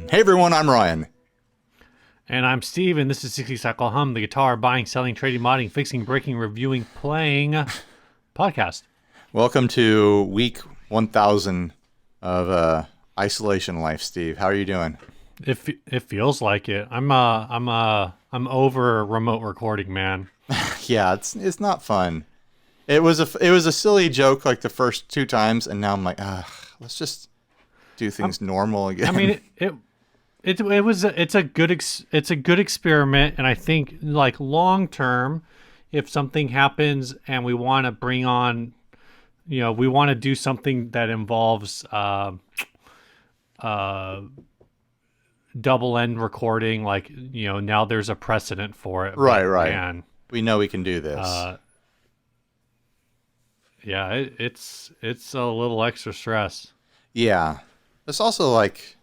Hey everyone, I'm Ryan. And I'm Steve, and this is 60 Cycle Hum, the guitar buying, selling, trading, modding, fixing, breaking, reviewing, playing podcast. Welcome to week 1000 of isolation life, Steve. How are you doing? It feels like it. I'm over remote recording, man. Yeah, it's not fun. It was a silly joke like the first two times, and now I'm like, let's just do I'm, things normal I mean, again. it's a good experiment, and I think like long term, if something happens and we want to bring on, we want to do something that involves uh double end recording, like now there's a precedent for it, Right, but right. man, We know we can do this. uh yeah, it's a little extra stress. Yeah. It's also like,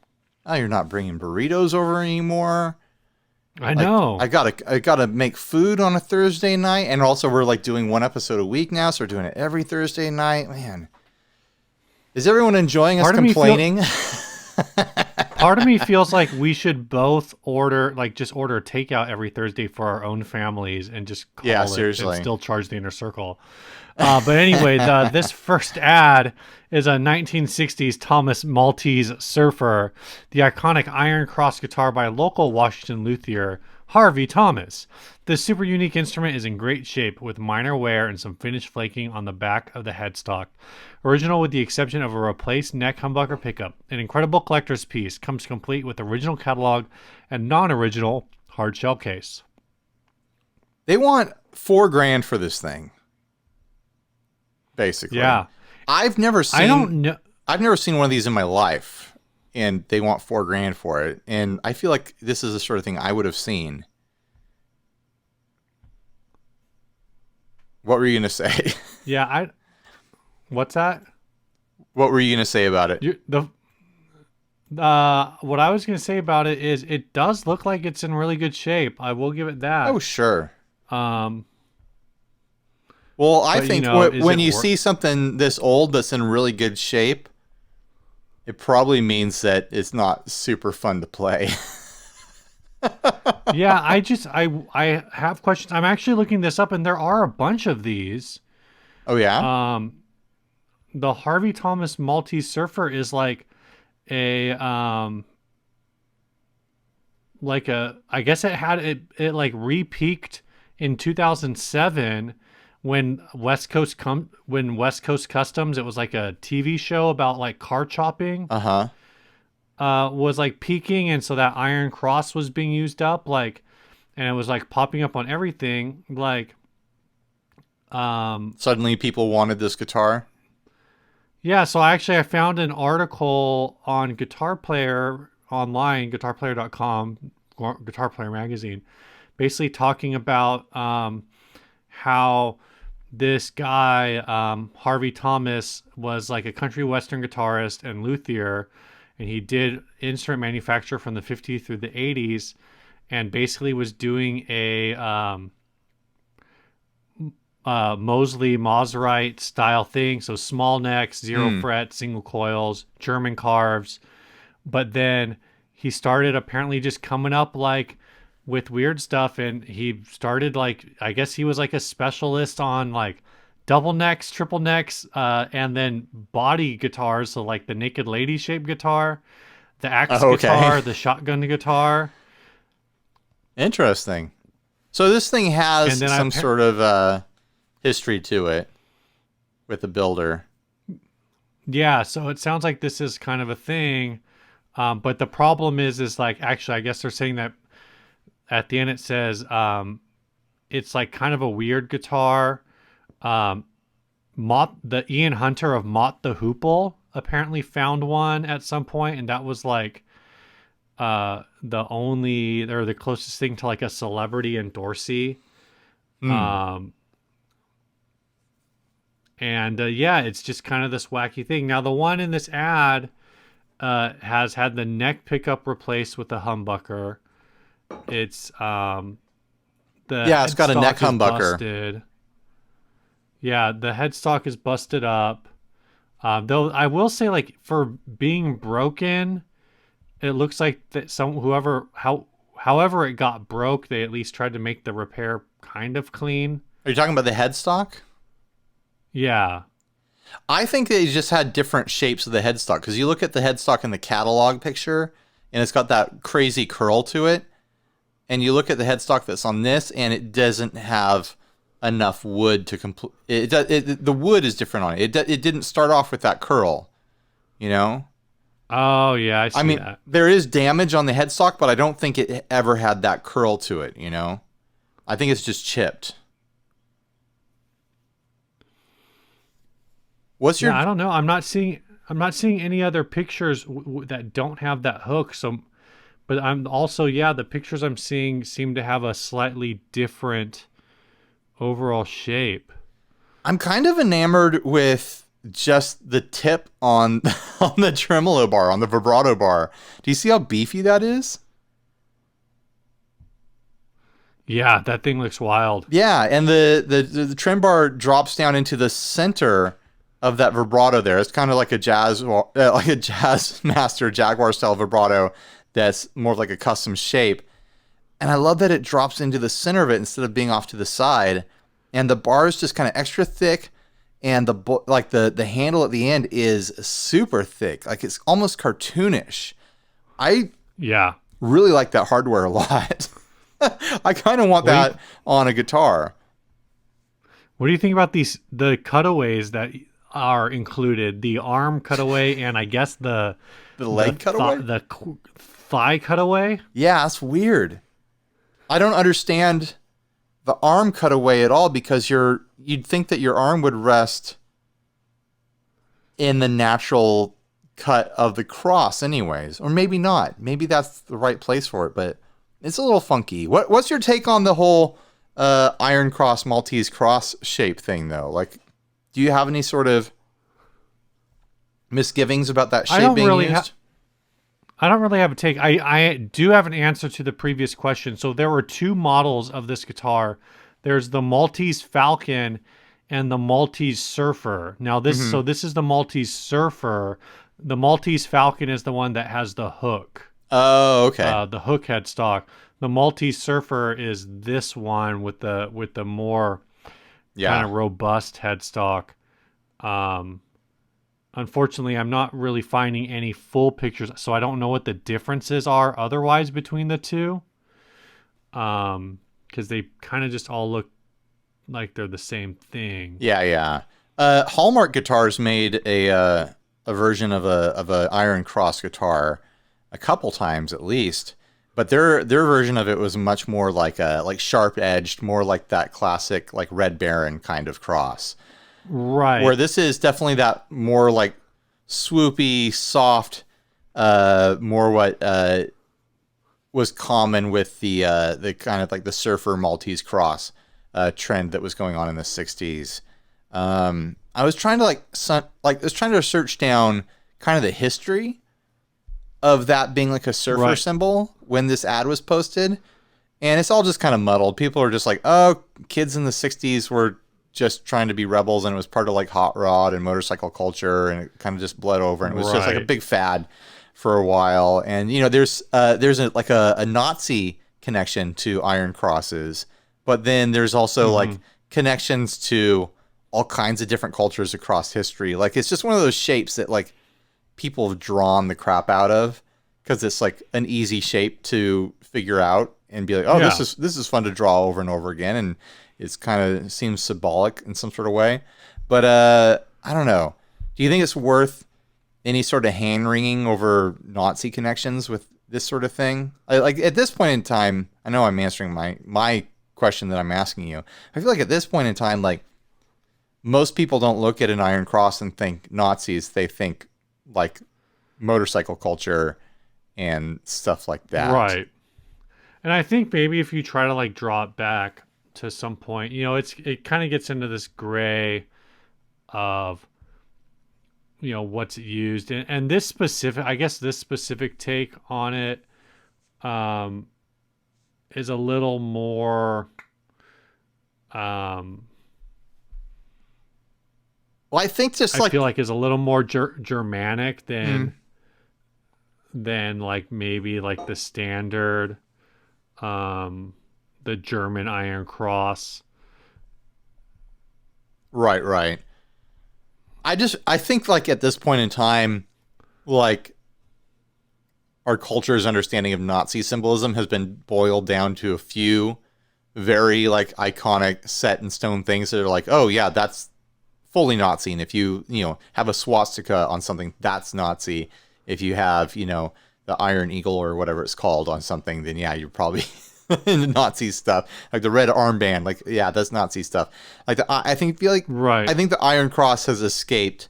oh, you're not bringing burritos over anymore. I Like know. I gotta make food on a Thursday night, and also we're like doing one episode a week now, so we're doing it every Thursday night. Man, is everyone enjoying us part of me feel complaining? Part of me feels like we should both order, like, just order takeout every Thursday for our own families and just Yeah, call it and seriously. still charge the inner circle. But anyway, this first ad is a 1960s Thomas Maltese Surfer, the iconic Iron Cross guitar by local Washington luthier Harvey Thomas. This super unique instrument is in great shape with minor wear and some finished flaking on the back of the headstock. Original with the exception of a replaced neck humbucker pickup. An incredible collector's piece, comes complete with original catalog and non-original hard shell case. They want $4,000 for this thing, basically. Yeah. I've never I seen don't know. I've never seen one of these in my life, and they want $4,000 for it. And I feel like this is the sort of thing I would have seen. What were you gonna say? Yeah, what's that? What were you gonna say about it? The What I was going to say about it is it does look like it's in really good shape. I will give it Oh, that. sure. Um Well, I but think is when it you work? see something this old that's in really good shape, it probably means that it's not super fun to play. Yeah, I have questions. I'm actually looking this up and there are a bunch of these. Oh, yeah? Um the Harvey Thomas Maltese Surfer is a I guess it like re-peaked in 2007 when West Coast Customs, it was like a TV show about like car chopping, Uh huh. was like peaking, and so that Iron Cross was being used up, like, and it was like popping up on everything, like, um Suddenly people wanted this guitar. yeah. So I found an article on Guitar Player online, guitarplayer.com, Guitar Player magazine, basically talking about how this guy, Harvey Thomas, was like a country western guitarist and luthier, and he did instrument manufacture from the 50s through the 80s, and basically was doing a Mosley Maserite style thing. So small necks, zero Hmm. fret, single coils, German carves. But then he started apparently just coming up like with weird stuff, and he started, like, I guess he was like a specialist on like double necks, triple necks, and then body guitars. So like the naked lady shaped guitar, the axe Oh, okay. guitar, the shotgun guitar. Interesting. So this thing has And then some sort of history to it with the builder. yeah, so it sounds like this is kind of a thing. But the problem is like, actually, I guess they're saying that at the end it says, it's like kind of a weird guitar. Um, the Ian Hunter of Mott the Hoople apparently found one at some point, and that was like the only, or the closest thing to like a celebrity endorsee. Hmm. Um, and yeah, it's just kind of this wacky thing. Now, the one in this ad has had the neck pickup replaced with a humbucker. It's the Yeah, it's got a neck headstock is humbucker. busted. Yeah, the headstock is busted up. Though I will say, like, for being broken, it looks like that however it got broke, they at least tried to make the repair kind of clean. Are you talking about the headstock? Yeah. I think they just had different shapes of the headstock, because you look at the headstock in the catalog picture, and it's got that crazy curl to it. And you look at the headstock that's on this, and it doesn't have enough wood to complete. The wood is different on it. It didn't start off with that curl, you know? Oh, yeah, I see I mean, that. there is damage on the headstock, but I don't think it ever had that curl to it, you know? I think it's just chipped. What's your... Yeah, I don't know. I'm not seeing any other pictures that don't have that hook. So, but I'm also, yeah, the pictures I'm seeing seem to have a slightly different overall shape. I'm kind of enamored with just the tip on on the tremolo bar, on the vibrato bar. Do you see how beefy that is? Yeah, that thing looks wild. Yeah, and the trem bar drops down into the center of that vibrato there. It's kind of like a jazz master Jaguar style vibrato that's more of like a custom shape. And I love that it drops into the center of it instead of being off to the side. And the bar is just kind of extra thick, and the handle at the end is super thick. Like, it's almost cartoonish. I really like that hardware a lot. I kind of want that on a guitar. What do you think about the cutaways that are included? The arm cutaway, and I guess the leg cutaway? The thigh cutaway? Yeah, that's weird. I don't understand the arm cutaway at all, because you'd think that your arm would rest in the natural cut of the cross anyways. Or maybe not. Maybe that's the right place for it, but it's a little funky. What's your take on the whole Iron Cross, Maltese Cross shape thing, though? Like, do you have any sort of misgivings about that shape being used? I don't really have a take. I do have an answer to the previous question. So there were two models of this guitar. There's the Maltese Falcon and the Maltese Surfer. Now this is the Maltese Surfer. The Maltese Falcon is the one that has the hook. Oh, okay. The hook headstock. The Maltese Surfer is this one with the more kind of robust headstock. Unfortunately, I'm not really finding any full pictures, so I don't know what the differences are otherwise between the two. Because they kind of just all look like they're the same thing. Yeah. Hallmark Guitars made a version of a Iron Cross guitar a couple times at least, but their version of it was much more like sharp edged, more like that classic like Red Baron kind of cross. Right. Where this is definitely that more like swoopy, soft, more what was common with the kind of like the Surfer Maltese Cross trend that was going on in the 60s. I was trying to search down kind of the history of that being like a surfer symbol when this ad was posted, and it's all just kind of muddled. People are just like, oh, kids in the 60s were just trying to be rebels, and it was part of like hot rod and motorcycle culture, and it kind of just bled over, and it was just like a big fad for a while. And there's a Nazi connection to Iron Crosses, but then there's also like connections to all kinds of different cultures across history. Like, it's just one of those shapes that like people have drawn the crap out of, because it's like an easy shape to figure out and be like, oh, this is fun to draw over and over again, and it's kind of seems symbolic in some sort of way. But I don't know. Do you think it's worth any sort of hand-wringing over Nazi connections with this sort of thing? Like, at this point in time, I know I'm answering my question that I'm asking you. I feel like at this point in time, like, most people don't look at an Iron Cross and think Nazis. They think like motorcycle culture and stuff like that. Right. And I think maybe if you try to like draw it back to some point, it kind of gets into this gray of what's used, and this specific take on it is a little more well, I think I feel like is a little more Germanic than than like maybe like the standard, the German Iron Cross. Right, right. I think like at this point in time, like our culture's understanding of Nazi symbolism has been boiled down to a few very like iconic set in stone things that are like, oh yeah, that's fully Nazi. And if you have a swastika on something, that's Nazi. If you have, the Iron Eagle or whatever it's called on something, then yeah, you're probably into Nazi stuff. Like the red armband, like yeah, that's Nazi stuff. Like I feel like Right. I think the Iron Cross has escaped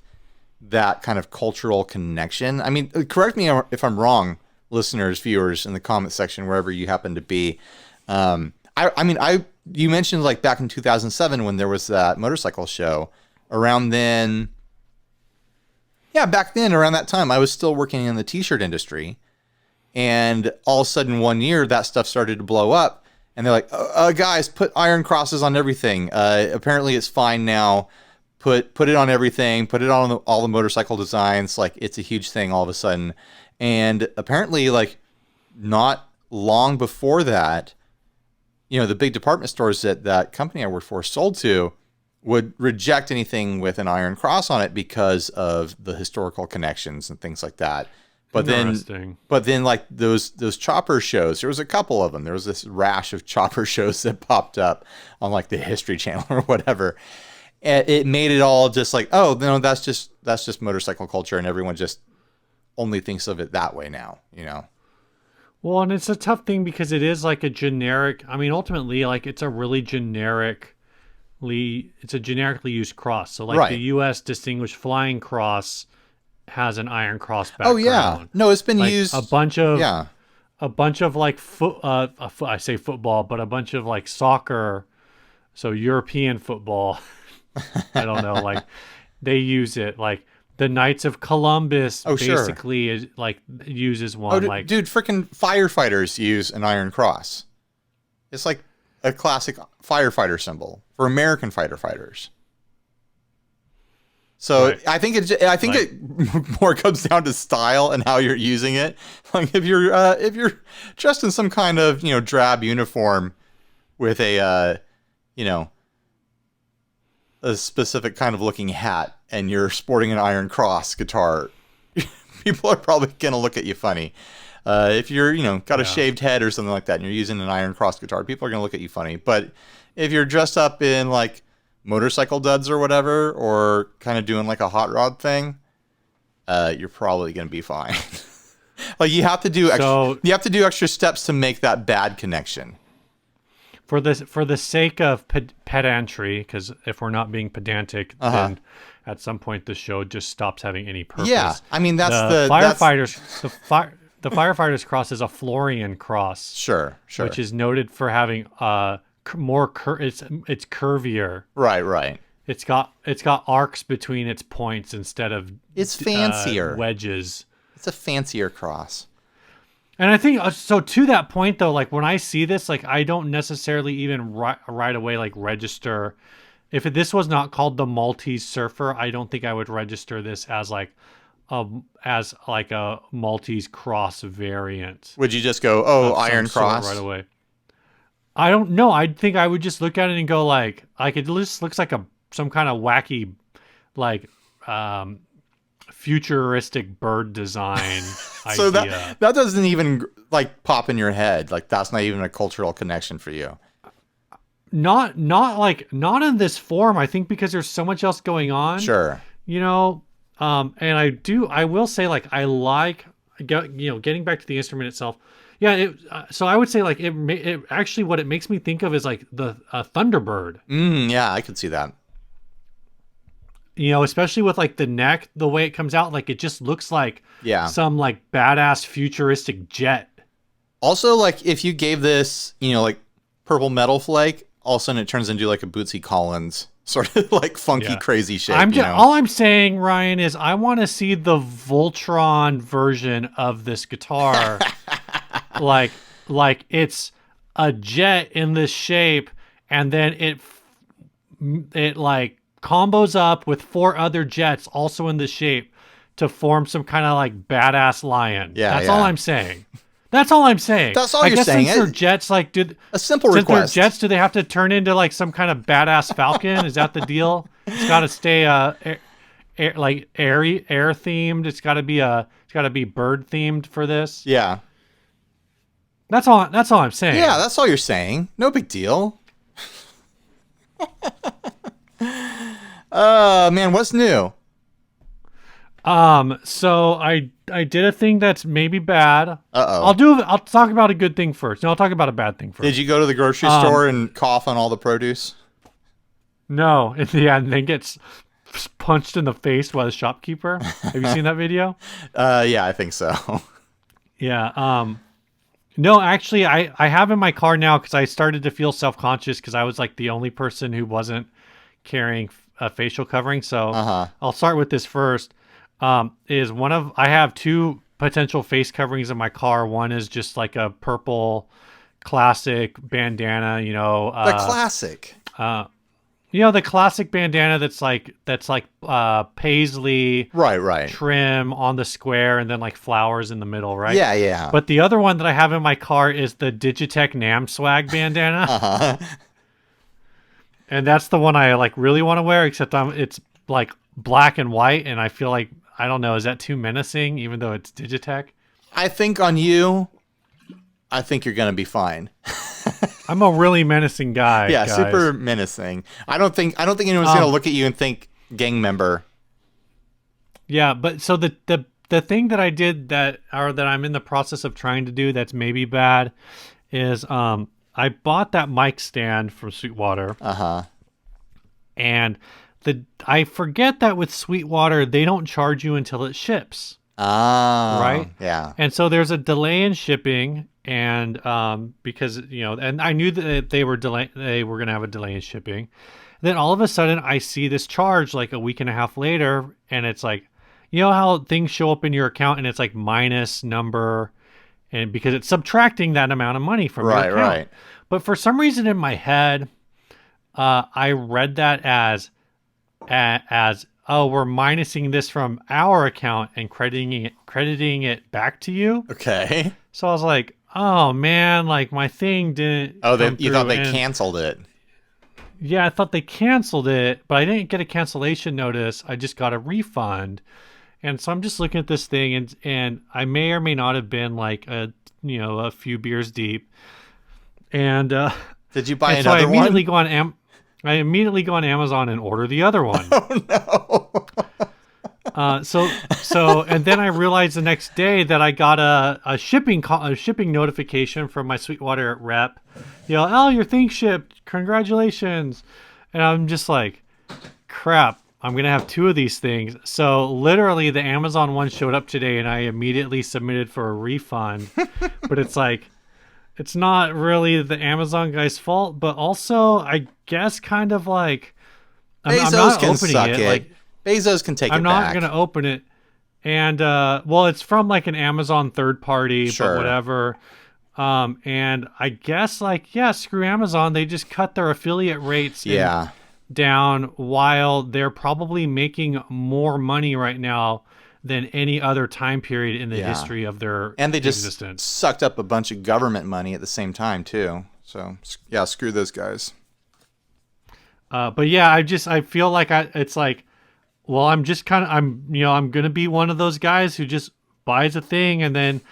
that kind of cultural connection. I mean, correct me if I'm wrong, listeners, viewers, in the comment section, wherever you happen to be. You mentioned like back in 2007 when there was that motorcycle show. Around then, yeah, back then, around that time, I was still working in the t-shirt industry. And all of a sudden, one year, that stuff started to blow up. And they're like, guys, put iron crosses on everything. Apparently, it's fine now. Put it on everything. Put it on all the motorcycle designs. Like, it's a huge thing all of a sudden. And apparently, like, not long before that, the big department stores that company I worked for sold to would reject anything with an iron cross on it because of the historical connections and things like that. But then like those chopper shows, there was a couple of them. There was this rash of chopper shows that popped up on like the History Channel or whatever. And it made it all just like, oh no, that's just motorcycle culture, and everyone just only thinks of it that way now, Well, and it's a tough thing because it is like a generic. I mean, ultimately, like it's a really generically used cross. So like Right. the U.S. Distinguished Flying Cross has an iron cross background. Oh yeah, no, it's been like used a bunch of like I say football, but a bunch of like soccer, so European football. I don't know, like they use it. Like the Knights of Columbus basically is like uses one. Dude, freaking firefighters use an iron cross. It's like a classic firefighter symbol for American fighter fighters. So right. I think it more comes down to style and how you're using it. Like if you're dressed in some kind of drab uniform with a a specific kind of looking hat, and you're sporting an iron cross guitar, people are probably gonna look at you funny. If you're, got a shaved head or something like that, and you're using an iron cross guitar, people are gonna look at you funny. But if you're dressed up in like motorcycle duds or whatever, or kind of doing like a hot rod thing, you're probably gonna be fine. Like you have to do extra steps to make that bad connection. For the sake of pedantry, because if we're not being pedantic, then at some point the show just stops having any purpose. Yeah, I mean the firefighters cross is a Florian cross. Sure. Which is noted for having it's curvier. Right. It's got arcs between its points instead of it's fancier wedges. It's a fancier cross. And I think so. To that point, though, like when I see this, like I don't necessarily even right away like register. If this was not called the Maltese Surfer, I don't think I would register this as like a Maltese Cross variant. Would you just go, oh, Iron Cross right away? I don't know. I think I would just look at it and go like it just looks like some kind of wacky, like futuristic bird design so idea. that doesn't even like pop in your head. Like that's not even a cultural connection for you. Not in this form. I think because there's so much else going on. Sure. And I will say like I like getting back to the instrument itself. Yeah. So I would say like it actually what it makes me think of is like the Thunderbird. Yeah, I could see that. Especially with like the neck, the way it comes out, like it just looks like some like badass futuristic jet. Also, like if you gave this, like purple metal flake, all of a sudden it turns into like a Bootsy Collins sort of like funky, crazy shape. All I'm saying, Ryan, is I want to see the Voltron version of this guitar. like it's a jet in this shape, and then it like combos up with 4 other jets also in this shape to form some kind of like badass lion. Yeah, That's all I'm saying. That's all I'm saying. That's all I you're guess saying. Since they're jets, like, a simple since request. they're jets, do they have to turn into like some kind of badass falcon? Is that the deal? It's got to stay like air themed. It's got to be bird themed for this. Yeah. That's all I'm saying. Yeah, that's all you're saying. No big deal. Man, what's new? So I did a thing that's maybe bad. Uh-oh. I'll talk about a good thing first. No, I'll talk about a bad thing first. Did you go to the grocery store and cough on all the produce? No, in the end, then gets punched in the face by the shopkeeper. Have you seen that video? Yeah, I think so. Yeah. No, actually, I have in my car now because I started to feel self-conscious because I was like the only person who wasn't carrying a facial covering. So I'll start with this first. I have two potential face coverings in my car. One is just like a purple classic bandana, The classic. The classic bandana that's like paisley Right. trim on the square and then like flowers in the middle, right? Yeah. But the other one that I have in my car is the Digitech Nam Swag bandana. And that's the one I like really want to wear, except it's like black and white, and I feel like, I don't know, is that too menacing even though it's Digitech? I think on you, I think you're gonna be fine. I'm a really menacing guy. Yeah, guys. super menacing. I don't think anyone's gonna look at you and think gang member. Yeah, but so the thing that I did that I'm in the process of trying to do that's maybe bad is I bought that mic stand from Sweetwater. And I forget that with Sweetwater they don't charge you until it ships. Right? Yeah. And so there's a delay in shipping, and because and I knew that they were going to have a delay in shipping. Then all of a sudden I see this charge like a week and a half later, and it's like, how things show up in your account and it's like minus number, and because it's subtracting that amount of money from your account. Right. But for some reason in my head, I read that as oh, we're minusing this from our account and crediting it back to you. Okay. So I was like, oh man, like my thing didn't. Oh, you thought they canceled it? Yeah, I thought they canceled it, but I didn't get a cancellation notice. I just got a refund. And so I'm just looking at this thing, and I may or may not have been like a few beers deep. And did you buy and another so I immediately one? I immediately go on Amazon and order the other one. Oh no! So and then I realized the next day that I got a shipping notification from my Sweetwater rep. Oh, your thing shipped. Congratulations! And I'm just like, crap. I'm gonna have two of these things. So literally, the Amazon one showed up today, and I immediately submitted for a refund. But it's like, it's not really the Amazon guy's fault, but also I guess kind of like I'm not can opening suck it. Like Bezos can take it back. I'm not gonna open it, and well, it's from like an Amazon third party, Sure. but whatever. And I guess screw Amazon. They just cut their affiliate rates. Down, while they're probably making more money right now than any other time period in the history of their and they just existence. Sucked up a bunch of government money at the same time too. So yeah, screw those guys. But yeah, I feel like it's like, well, I'm gonna be one of those guys who just buys a thing and then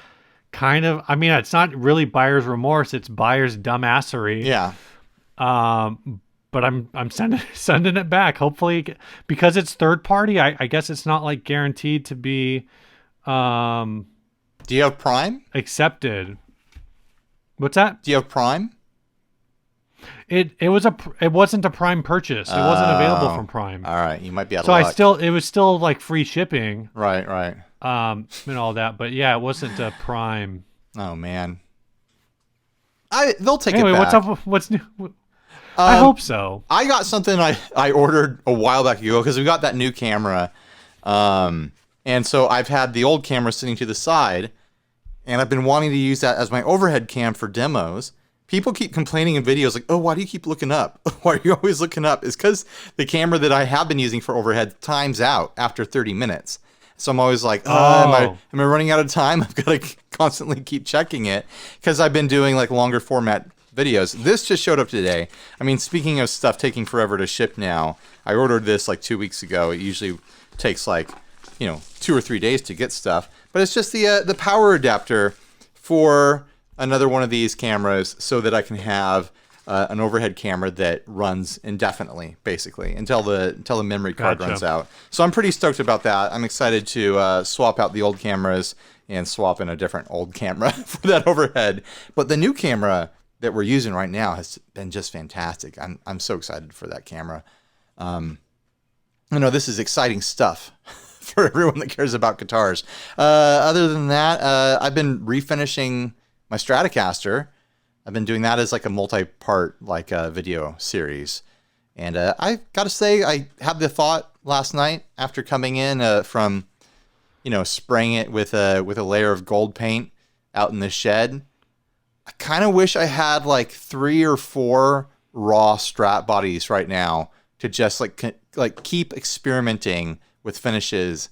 kind of, it's not really buyer's remorse, it's buyer's dumbassery. Yeah. But I'm sending it back. Hopefully, because it's third party, I guess it's not like guaranteed to be. Do you have Prime? Accepted. What's that? Do you have Prime? It wasn't a Prime purchase. It wasn't available from Prime. All right, you might be out of luck. So it was still like free shipping. Right. And all that, but yeah, it wasn't a Prime. Oh man. They'll take anyway, it back. what's up? What's new? I hope so. I got something I ordered a while back ago because we got that new camera. And so I've had the old camera sitting to the side, and I've been wanting to use that as my overhead cam for demos. People keep complaining in videos like, oh, why do you keep looking up? Why are you always looking up? It's because the camera that I have been using for overhead times out after 30 minutes. So I'm always like, Oh. am I running out of time? I've got to constantly keep checking it because I've been doing like longer format videos. This just showed up today. I mean, speaking of stuff taking forever to ship now, I ordered this like 2 weeks ago. It usually takes like, 2 or 3 days to get stuff. But it's just the power adapter for another one of these cameras so that I can have an overhead camera that runs indefinitely, basically, until the memory card runs out. So I'm pretty stoked about that. I'm excited to swap out the old cameras and swap in a different old camera for that overhead. But the new camera that we're using right now has been just fantastic. I'm so excited for that camera. I know this is exciting stuff for everyone that cares about guitars. Other than that, I've been refinishing my Stratocaster. I've been doing that as like a multi-part video series. And I got to say, I had the thought last night after coming in from, spraying it with a layer of gold paint out in the shed. I kind of wish I had like 3 or 4 raw Strat bodies right now to just like keep experimenting with finishes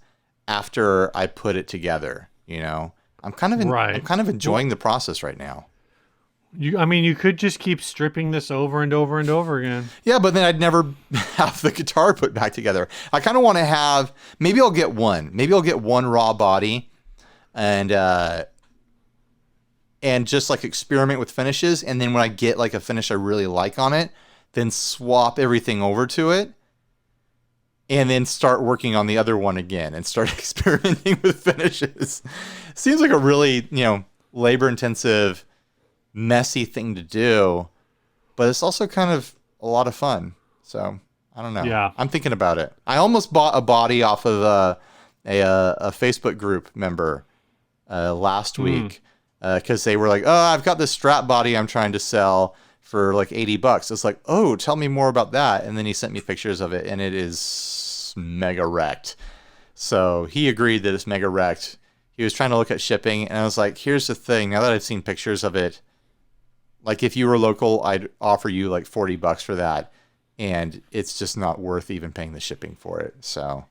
after I put it together. I'm kind of enjoying the process right now. You could just keep stripping this over and over and over again. Yeah, but then I'd never have the guitar put back together. I kind of want to have, maybe I'll get one raw body and just like experiment with finishes. And then when I get like a finish I really like on it, then swap everything over to it and then start working on the other one again and start experimenting with finishes. Seems like a really, labor intensive, messy thing to do, but it's also kind of a lot of fun. So I don't know. Yeah, I'm thinking about it. I almost bought a body off of a Facebook group member last week because they were like, "Oh, I've got this Strat body I'm trying to sell for like $80." It's like, "Oh, tell me more about that." And then he sent me pictures of it, and it is mega wrecked. So he agreed that it's mega wrecked. He was trying to look at shipping, and I was like, "Here's the thing. Now that I've seen pictures of it, like if you were local, I'd offer you like $40 for that, and it's just not worth even paying the shipping for it." So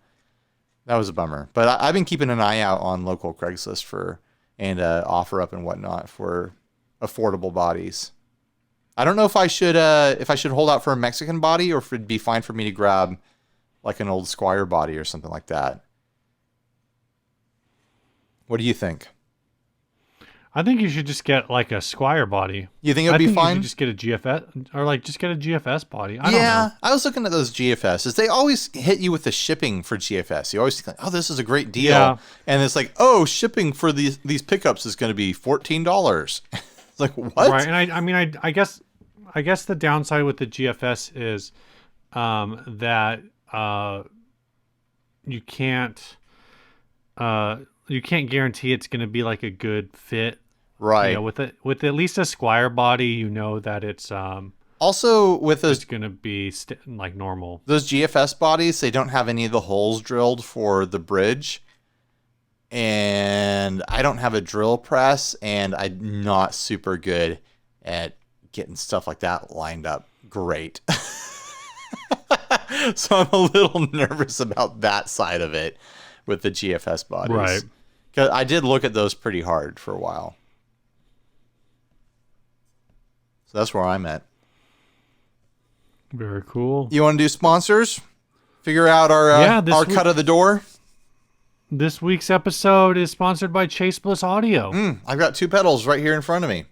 that was a bummer. But I've been keeping an eye out on local Craigslist and OfferUp and whatnot for affordable bodies. I don't know if I should hold out for a Mexican body or if it'd be fine for me to grab like an old Squire body or something like that. What do you think? I think you should just get like a Squire body. You think it would be fine? You should just get a GFS or like just get a GFS body. I don't know. I was looking at those GFSs. They always hit you with the shipping for GFS. You always think, "Oh, this is a great deal," and it's like, "Oh, shipping for these pickups is going to be $14." It's like, what? Right, and I guess the downside with the GFS is that you can't guarantee it's going to be like a good fit. Right. With at least a Squire body, that it's also with those, it's going to be like normal. Those GFS bodies, they don't have any of the holes drilled for the bridge. And I don't have a drill press, and I'm not super good at getting stuff like that lined up great. So I'm a little nervous about that side of it with the GFS bodies. Right. Because I did look at those pretty hard for a while. So that's where I'm at. Very cool. You want to do sponsors? Figure out our cut of the door? This week's episode is sponsored by Chase Bliss Audio. I've got 2 pedals right here in front of me.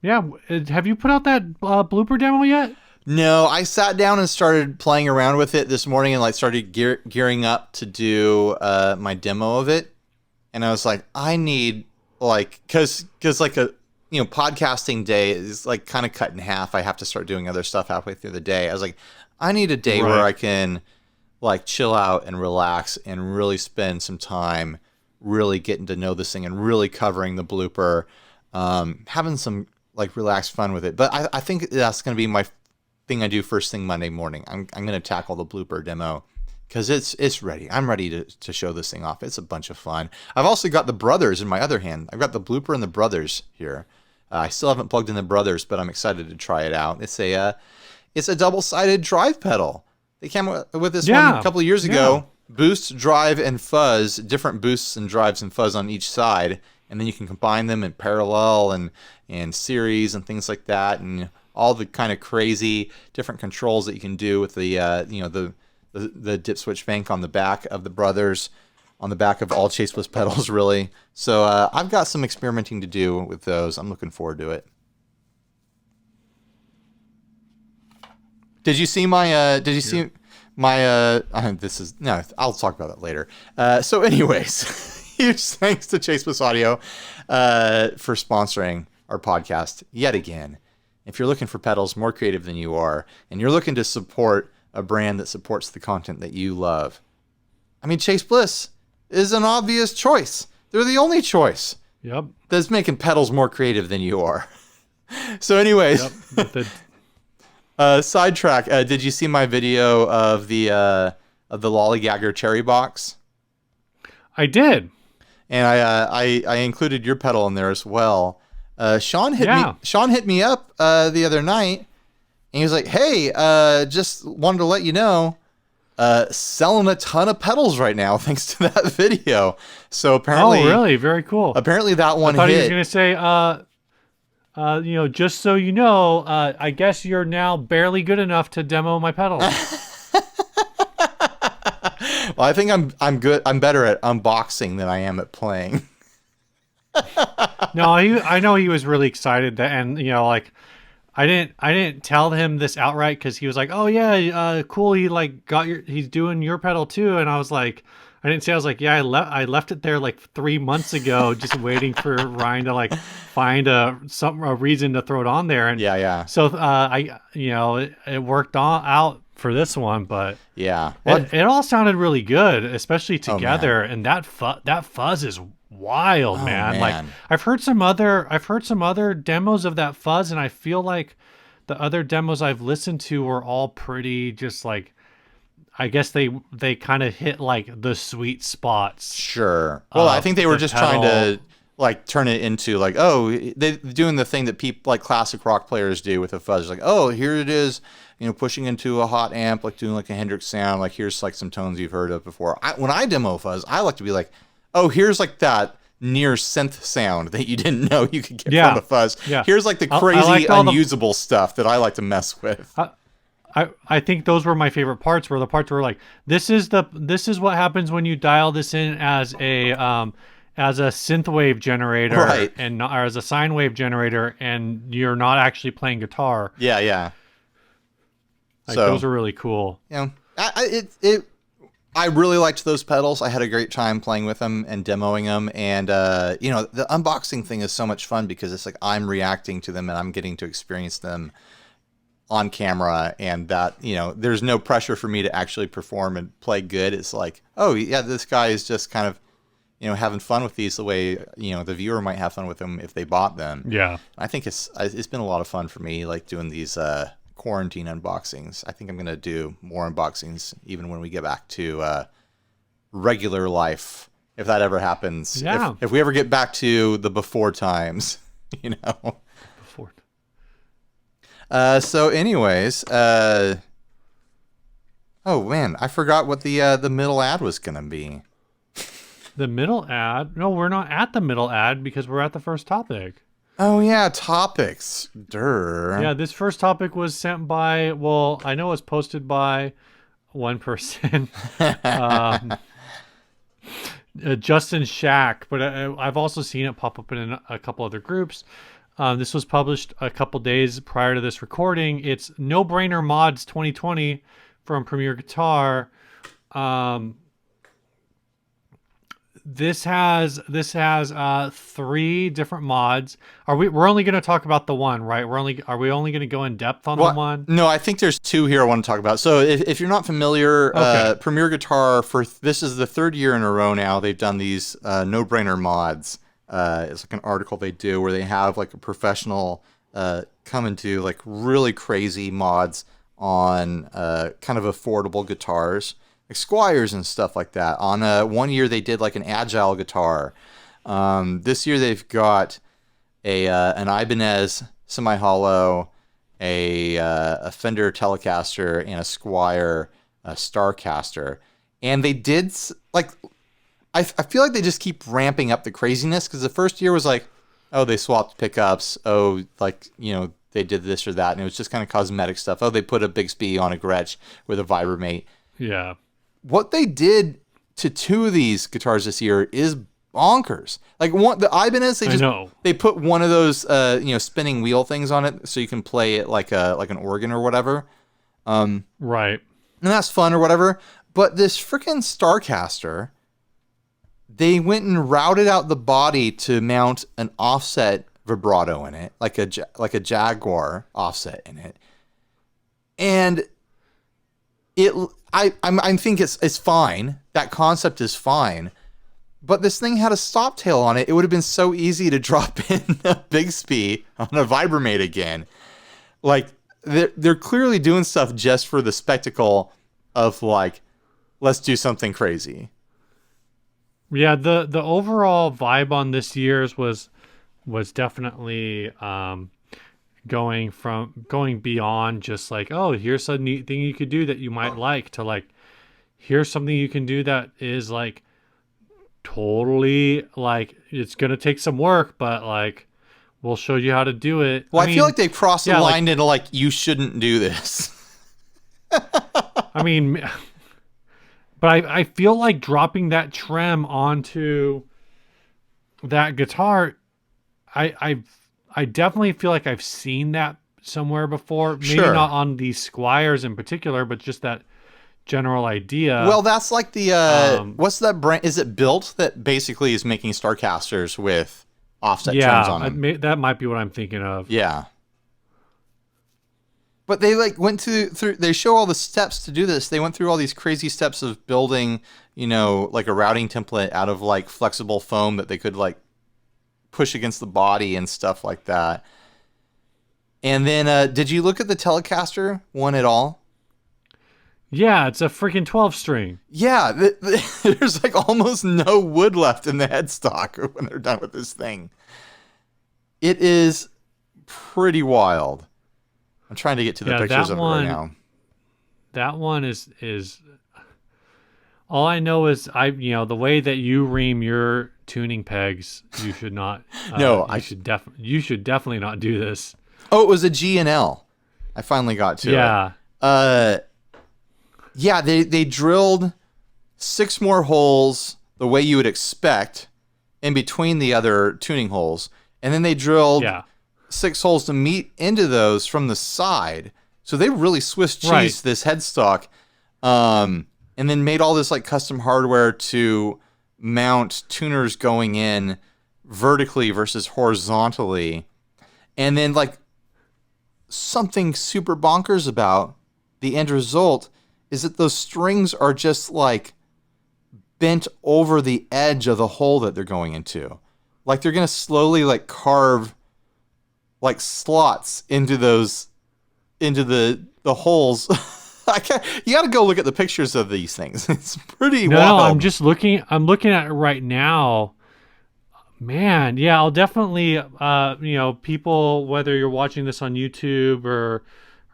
Yeah. Have you put out that blooper demo yet? No, I sat down and started playing around with it this morning and started gearing up to do my demo of it. And I was like, I need because podcasting day is like kind of cut in half. I have to start doing other stuff halfway through the day. I was like, I need a day where I can chill out and relax and really spend some time really getting to know this thing and really covering the blooper, having some relaxed fun with it. But I think that's going to be my thing I do first thing Monday morning. I'm going to tackle the blooper demo because it's ready. I'm ready to show this thing off. It's a bunch of fun. I've also got the Brothers in my other hand. I've got the blooper and the Brothers here. I still haven't plugged in the Brothers, but I'm excited to try it out. It's a double-sided drive pedal. They came with this one a couple of years ago, boost, drive, and fuzz, different boosts and drives and fuzz on each side, and then you can combine them in parallel and series and things like that, and all the kind of crazy different controls that you can do with the the dip switch bank on the back of the Brothers, on the back of all Chase Bliss pedals, really. So I've got some experimenting to do with those. I'm looking forward to it. Did you see my? See my? This is no. I'll talk about that later. So, anyways, huge thanks to Chase Bliss Audio for sponsoring our podcast yet again. If you're looking for pedals more creative than you are, and you're looking to support a brand that supports the content that you love, I mean, Chase Bliss is an obvious choice. They're the only choice. Yep. That's making pedals more creative than you are. So, anyways. Yep. Sidetrack. Did you see my video of the Lollygagger cherry box? I did, and I included your pedal in there as well. Sean hit me up the other night, and he was like, "Hey, just wanted to let you know, selling a ton of pedals right now thanks to that video." So apparently, oh really, very cool. Apparently that one. I thought hit. he was gonna say, just so you know, I guess you're now barely good enough to demo my pedals. Well, I think I'm good. I'm better at unboxing than I am at playing. No, I know he was really excited and like I didn't tell him this outright because he was like, oh yeah, cool. He like he's doing your pedal too, and I was like. I didn't say. I was like, yeah, I left it there like 3 months ago, just waiting for Ryan to like find a reason to throw it on there. And yeah. So it worked out for this one, but yeah, it all sounded really good, especially together. And that fuzz is wild, man. Like I've heard some other demos of that fuzz, and I feel like the other demos I've listened to were all pretty just like. I guess they kind of hit like the sweet spots. Sure. Well, I think they were just trying to like turn it into like, oh, they're doing the thing that people like classic rock players do with a fuzz. Like, oh, here it is, pushing into a hot amp, like doing like a Hendrix sound. Like here's like some tones you've heard of before. When I demo fuzz, I like to be like, oh, here's like that near synth sound that you didn't know you could get from the fuzz. Yeah. Here's like the crazy unusable stuff that I like to mess with. I think those were my favorite parts. Were the parts where like this is what happens when you dial this in as a synthwave generator, right? And not, or as a sine wave generator, and you're not actually playing guitar. Yeah. Like, so those are really cool. Yeah, I really liked those pedals. I had a great time playing with them and demoing them, and the unboxing thing is so much fun because it's like I'm reacting to them and I'm getting to experience them on camera, and that there's no pressure for me to actually perform and play good. It's like, oh yeah, this guy is just kind of having fun with these the way the viewer might have fun with them if they bought them. Yeah, I think it's been a lot of fun for me, like doing these quarantine unboxings. I think I'm gonna do more unboxings even when we get back to regular life, if that ever happens. Yeah, if we ever get back to the before times, Before. So anyways, oh man, I forgot what the middle ad was gonna be. The middle ad? No, we're not at the middle ad because we're at the first topic. Oh yeah, topics. Durr. Yeah, this first topic was sent by, well, I know it was posted by one person, Justin Shack, but I've also seen it pop up in a couple other groups. This was published a couple days prior to this recording. It's No Brainer Mods 2020 from Premier Guitar. This has 3 different mods. We're only going to talk about the one, right? Are we only going to go in depth on the one? No, I think there's 2 here I want to talk about. So if you're not familiar, okay. Premier Guitar this is the 3rd year in a row now. They've done these No Brainer mods. It's like an article they do where they have like a professional come and do like really crazy mods on kind of affordable guitars, like Squiers and stuff like that. On one year they did like an Agile guitar. This year they've got an Ibanez semi-hollow, a Fender Telecaster, and a Squier Starcaster. And they did like, I feel like they just keep ramping up the craziness, because the first year was like, oh, they swapped pickups. Oh, like, they did this or that. And it was just kind of cosmetic stuff. Oh, they put a Bixby on a Gretsch with a Vibromate. Yeah. What they did to two of these guitars this year is bonkers. Like the Ibanez, they put one of those spinning wheel things on it so you can play it like an organ or whatever. Right. And that's fun or whatever. But this freaking Starcaster, they went and routed out the body to mount an offset vibrato in it, like a Jaguar offset in it. And I think it's fine. That concept is fine. But this thing had a stop tail on it. It would have been so easy to drop in a Bixby on a Vibromate again. Like, they're clearly doing stuff just for the spectacle of, like, let's do something crazy. Yeah, the overall vibe on this year's was definitely going beyond just like, oh, here's a neat thing you could do that you might like, to like, here's something you can do that is like totally like, it's gonna take some work, but like, we'll show you how to do it. Well, I feel like they've crossed the line into like, you shouldn't do this. I mean, but I feel like dropping that trem onto that guitar, I definitely feel like I've seen that somewhere before. Maybe not on these Squires in particular, but just that general idea. Well, that's like the what's that brand? Is it Built that basically is making Starcasters with offset trims on them? That might be what I'm thinking of. Yeah. But they like went through. They show all the steps to do this. They went through all these crazy steps of building, like a routing template out of like flexible foam that they could like push against the body and stuff like that. And then, did you look at the Telecaster one at all? Yeah, it's a freaking 12-string. Yeah, there's like almost no wood left in the headstock when they're done with this thing. It is pretty wild. I'm trying to get to the pictures of it right now. That one is all I know is the way that you ream your tuning pegs, you should not. No, you should definitely not do this. Oh, it was a G&L. I finally got to it. Yeah, they drilled 6 more holes the way you would expect in between the other tuning holes, and then they drilled 6 holes to meet into those from the side. So they really Swiss cheesed this headstock, and then made all this like custom hardware to mount tuners going in vertically versus horizontally. And then like something super bonkers about the end result is that those strings are just like bent over the edge of the hole that they're going into. Like they're going to slowly like carve like slots into the holes. You got to go look at the pictures of these things. It's pretty wild. No, I'm looking at it right now. Man, yeah, I'll definitely, people, whether you're watching this on YouTube or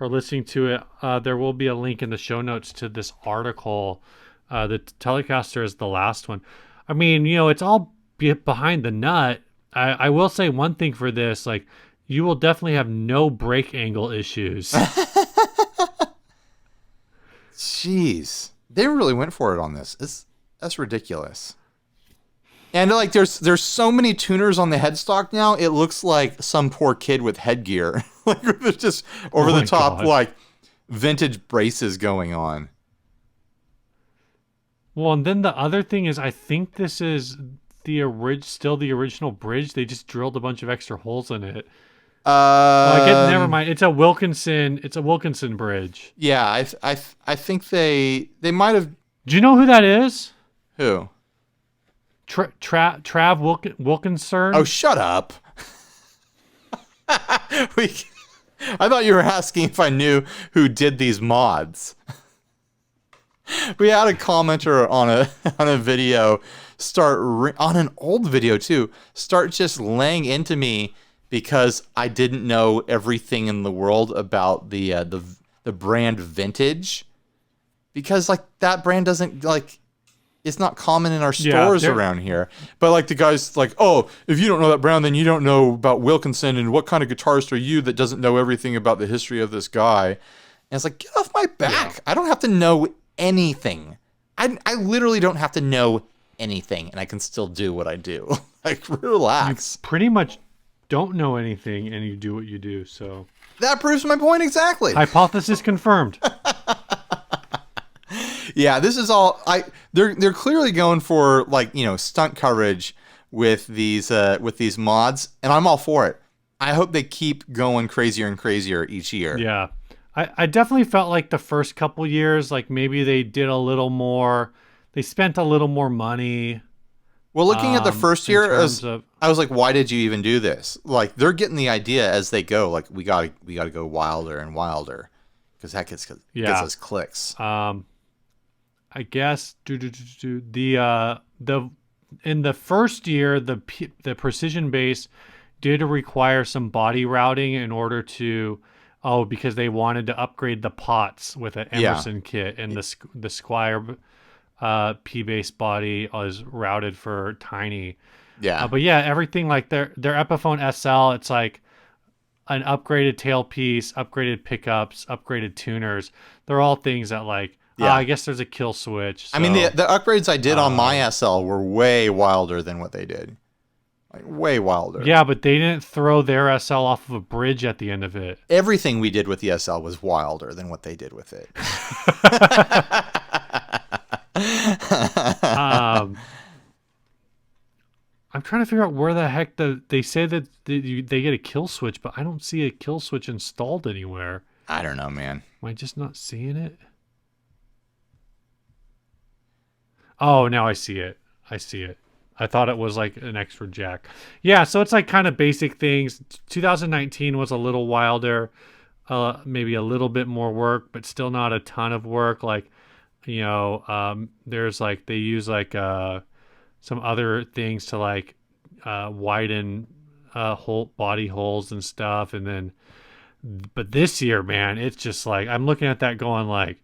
listening to it, there will be a link in the show notes to this article. The Telecaster is the last one. I mean, it's all behind the nut. I will say one thing for this, like, you will definitely have no break angle issues. Jeez, they really went for it on this. That's ridiculous. And like, there's so many tuners on the headstock now. It looks like some poor kid with headgear, like there's just over the top like vintage braces going on. Well, and then the other thing is, I think this is still the original bridge. They just drilled a bunch of extra holes in it. Never mind. It's a Wilkinson bridge. Yeah, I think they might have. Do you know who that is? Who? Trav Wilkinson. Oh, shut up. I thought you were asking if I knew who did these mods. We had a commenter on a video on an old video too, start just laying into me because I didn't know everything in the world about the brand Vintage. because like that brand doesn't like. It's not common in our Yeah, stores around here. But like the guy's like, oh, if you don't know that brand, then you don't know about Wilkinson, and what kind of guitarist are you that doesn't know everything about the history of this guy? And it's like, get off my back. Yeah. I don't have to know anything. I literally don't have to know anything, and I can still do what I do. Like, relax. You pretty much don't know anything, and you do what you do. So That proves my point exactly. hypothesis confirmed. Yeah, this is all they're clearly going for, like, you know, stunt coverage with these mods, and I'm all for it. I hope they keep going crazier and crazier each year. Yeah. I definitely felt like the first couple years, like maybe they did a little more, they spent a little more money. Well, looking at the first year, I was like, why did you even do this? Like, they're getting the idea as they go. Like, we gotta go wilder and wilder, because that gets us clicks. I guess the in the first year, the precision bass did require some body routing in order to, because they wanted to upgrade the pots with an Emerson kit, and the Squire P bass body was routed for tiny. Yeah. But yeah, everything like their Epiphone SL, it's like an upgraded tailpiece, upgraded pickups, upgraded tuners. They're all things that like, I guess there's a kill switch. So, I mean, the upgrades I did on my SL were way wilder than what they did. Like, way wilder. Yeah, but they didn't throw their SL off of a bridge at the end of it. Everything we did with the SL was wilder than what they did with it. I'm trying to figure out where the heck they say that they get a kill switch, but I don't see a kill switch installed anywhere. I don't know, man. Am I just not seeing it? Oh, now I see it. I thought it was like an extra jack. Yeah, so it's like kind of basic things. 2019 was a little wilder, maybe a little bit more work, but still not a ton of work. Like, you know, there's like, they use like some other things to like widen whole body holes and stuff. And then, but this year, man, it's just like, I'm looking at that going like,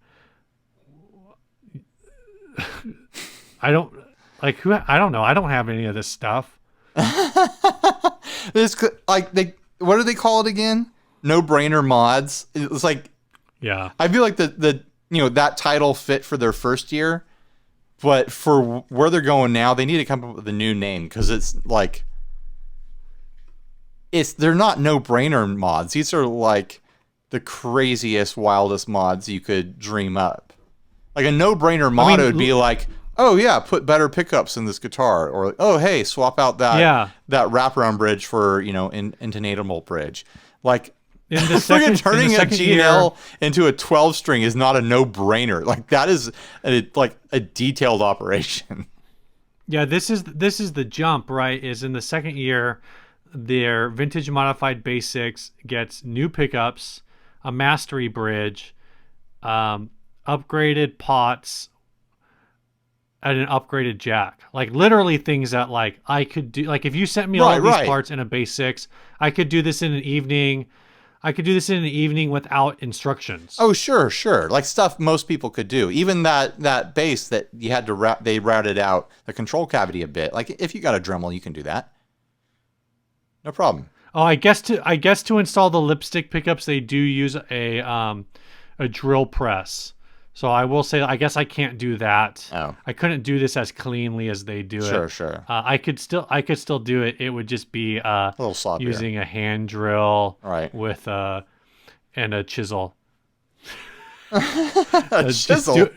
I don't know. I don't have any of this stuff. This like what do they call it again? No brainer mods. It's like, yeah. I feel like the you know, that title fit for their first year, but for where they're going now, they need to come up with a new name, because it's like they're not no brainer mods. These are like the craziest, wildest mods you could dream up. Like a no brainer mod would be like, oh yeah, put better pickups in this guitar, or like, oh hey, swap out that wraparound bridge for, you know, intonatable bridge. Like, in the second, turning a G&L into a 12-string is not a no-brainer. Like, that is a detailed operation. Yeah, this is the jump, right? Is in the second year, their vintage modified basics gets new pickups, a mastery bridge, upgraded pots, and an upgraded jack. Like, literally things that like I could do. Like, if you sent me all these parts in a base 6, I could do this in an evening. I could do this in an evening without instructions. Oh, sure. Like stuff most people could do. Even that bass that you had to they routed out the control cavity a bit. Like, if you got a Dremel, you can do that. No problem. Oh, I guess to install the lipstick pickups, they do use a drill press. So I will say, I guess I can't do that. Oh. I couldn't do this as cleanly as they do it. Sure. I could still do it. It would just be a little sloppier. Using a hand drill, right, with and a chisel. A chisel.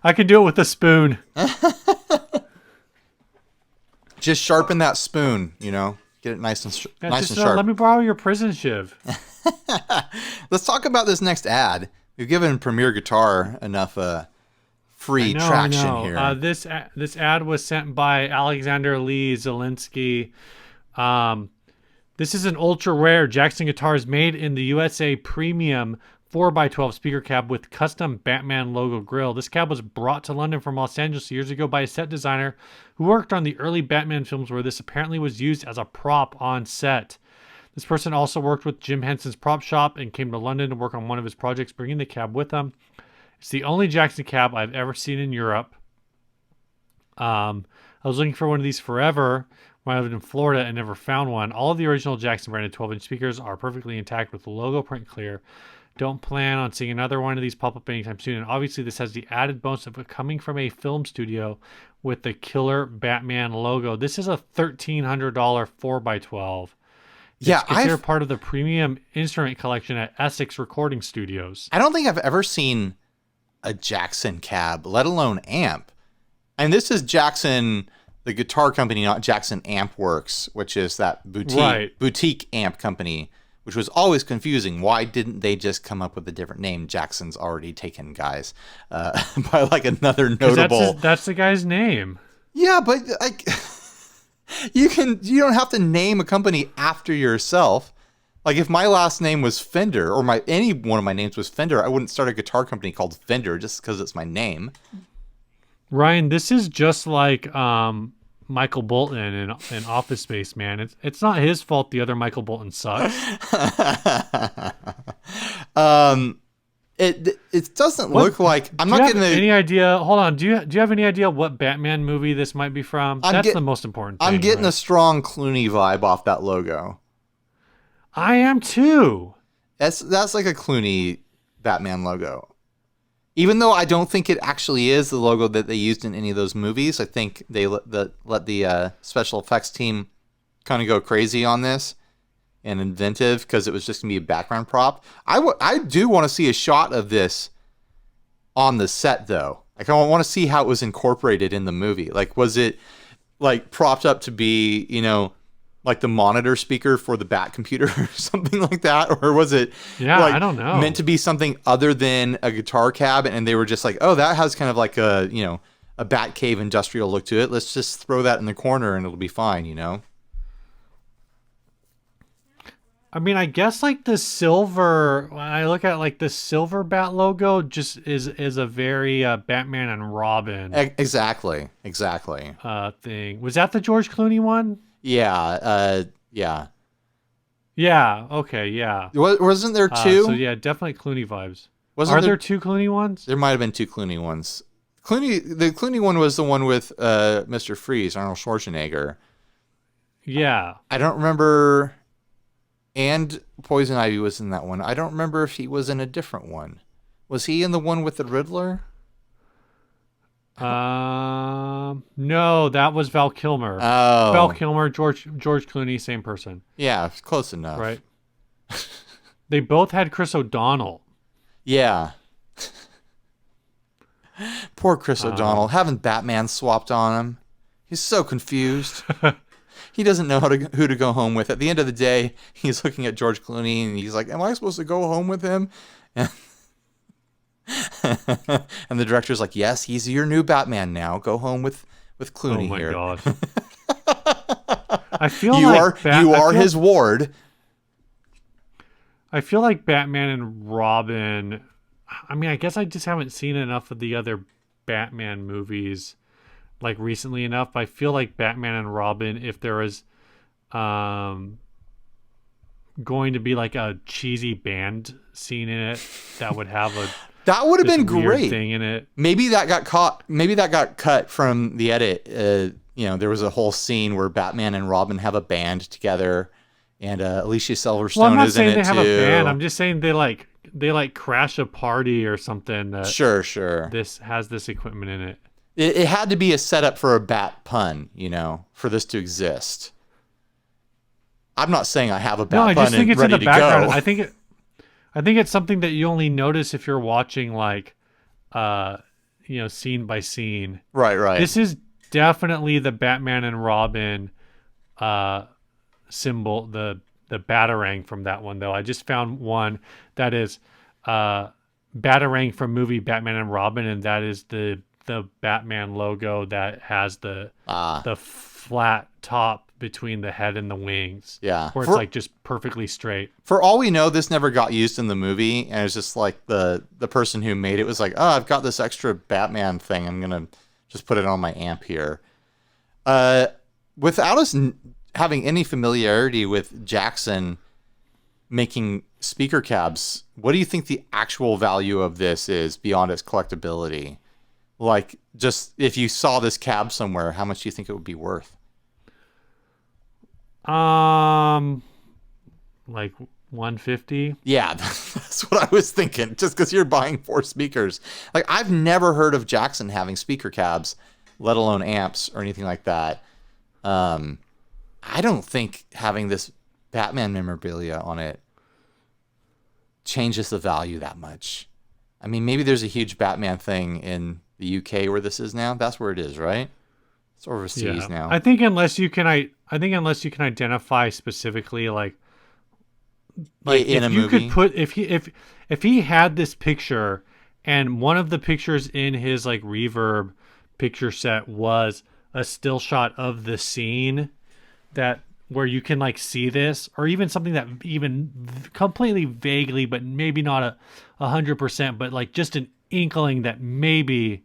I can do it with a spoon. Just sharpen that spoon, you know. Get it nice and sharp. Let me borrow your prison shiv. Let's talk about this next ad. We've given Premier Guitar enough free traction here. This ad was sent by Alexander Lee Zielinski. This is an ultra rare Jackson guitars made in the USA premium 4x12 speaker cab with custom Batman logo grille. This cab was brought to London from Los Angeles years ago by a set designer who worked on the early Batman films, where this apparently was used as a prop on set. This person also worked with Jim Henson's prop shop and came to London to work on one of his projects, bringing the cab with him. It's the only Jackson cab I've ever seen in Europe. I was looking for one of these forever when I lived in Florida and never found one. All of the original Jackson branded 12-inch speakers are perfectly intact with the logo print clear. Don't plan on seeing another one of these pop up anytime soon. And obviously, this has the added bonus of it coming from a film studio with the killer Batman logo. This is a $1,300 4x12. It's considered part of the premium instrument collection at Essex Recording Studios. I don't think I've ever seen a Jackson cab, let alone amp. And this is Jackson, the guitar company, not Jackson Amp Works, which is that boutique amp company, which was always confusing. Why didn't they just come up with a different name? Jackson's already taken, guys, by like another notable. That's the guy's name. Yeah, but like, you don't have to name a company after yourself. Like if my last name was Fender, or any one of my names was Fender, I wouldn't start a guitar company called Fender just because it's my name. Ryan, this is just like Michael Bolton in Office Space, man. It's not his fault the other Michael Bolton sucks. It doesn't look like I'm not getting any idea. Hold on, do you have any idea what Batman movie this might be from? That's the most important thing. I'm getting a strong Clooney vibe off that logo. I am too. That's like a Clooney Batman logo. Even though I don't think it actually is the logo that they used in any of those movies, I think they let the special effects team kind of go crazy on this and inventive because it was just going to be a background prop. I do want to see a shot of this on the set, though. Like, I want to see how it was incorporated in the movie. Like, was it, like, propped up to be, like the monitor speaker for the Bat computer or something like that? Or was it I don't know, meant to be something other than a guitar cab, and they were just like, oh, that has kind of like a Bat cave industrial look to it. Let's just throw that in the corner and it'll be fine, I mean, I guess like the silver, when I look at like the silver Bat logo just is a very Batman and Robin. Exactly. Thing. Was that the George Clooney one? Yeah. Yeah. Yeah. Okay. Yeah. Wasn't there two? So yeah, definitely Clooney vibes. Are there two Clooney ones? There might have been two Clooney ones. The Clooney one was the one with Mr. Freeze, Arnold Schwarzenegger. Yeah. I don't remember. And Poison Ivy was in that one. I don't remember if he was in a different one. Was he in the one with the Riddler? No, that was Val Kilmer. Oh. Val Kilmer, George Clooney, same person. Yeah, close enough. Right. They both had Chris O'Donnell. Yeah. Poor Chris O'Donnell, having Batman swapped on him. He's so confused. He doesn't know who to go home with. At the end of the day, he's looking at George Clooney and he's like, am I supposed to go home with him? And the director's like, yes, he's your new Batman now. Go home with Clooney here. Oh my God. I feel you are his ward. I feel like Batman and Robin, I mean, I guess I just haven't seen enough of the other Batman movies like recently enough. I feel like Batman and Robin, if there was going to be like a cheesy band scene in it that would have that would have been great thing in it. Maybe that got cut from the edit. There was a whole scene where Batman and Robin have a band together, and Alicia Silverstone is in it too. I'm not saying they have a band. I'm just saying they crash a party or something. Sure. This has this equipment in it. It had to be a setup for a Bat pun, for this to exist. I'm not saying I have a Bat pun and ready to go. I think it's something that you only notice if you're watching like, scene by scene. Right. This is definitely the Batman and Robin symbol, the Batarang from that one, though. I just found one that is Batarang from movie Batman and Robin, and that is the Batman logo that has the flat top between the head and the wings. Yeah. Where it's like just perfectly straight. For all we know, this never got used in the movie, and it's just like the person who made it was like, oh, I've got this extra Batman thing. I'm going to just put it on my amp here. Without us having any familiarity with Jackson, making speaker cabs, what do you think the actual value of this is beyond its collectability? Like, just if you saw this cab somewhere, how much do you think it would be worth? Like 150. Yeah, that's what I was thinking. Just because you're buying 4 speakers. Like, I've never heard of Jackson having speaker cabs, let alone amps or anything like that. I don't think having this Batman memorabilia on it changes the value that much. I mean, maybe there's a huge Batman thing in the UK where this is now. That's where it is, right? It's overseas now. I think unless you can identify specifically like in if a you movie. could put if he had this picture and one of the pictures in his like reverb picture set was a still shot of the scene that where you can like see this, or even something that even completely vaguely, but maybe not 100%, but like just an inkling that maybe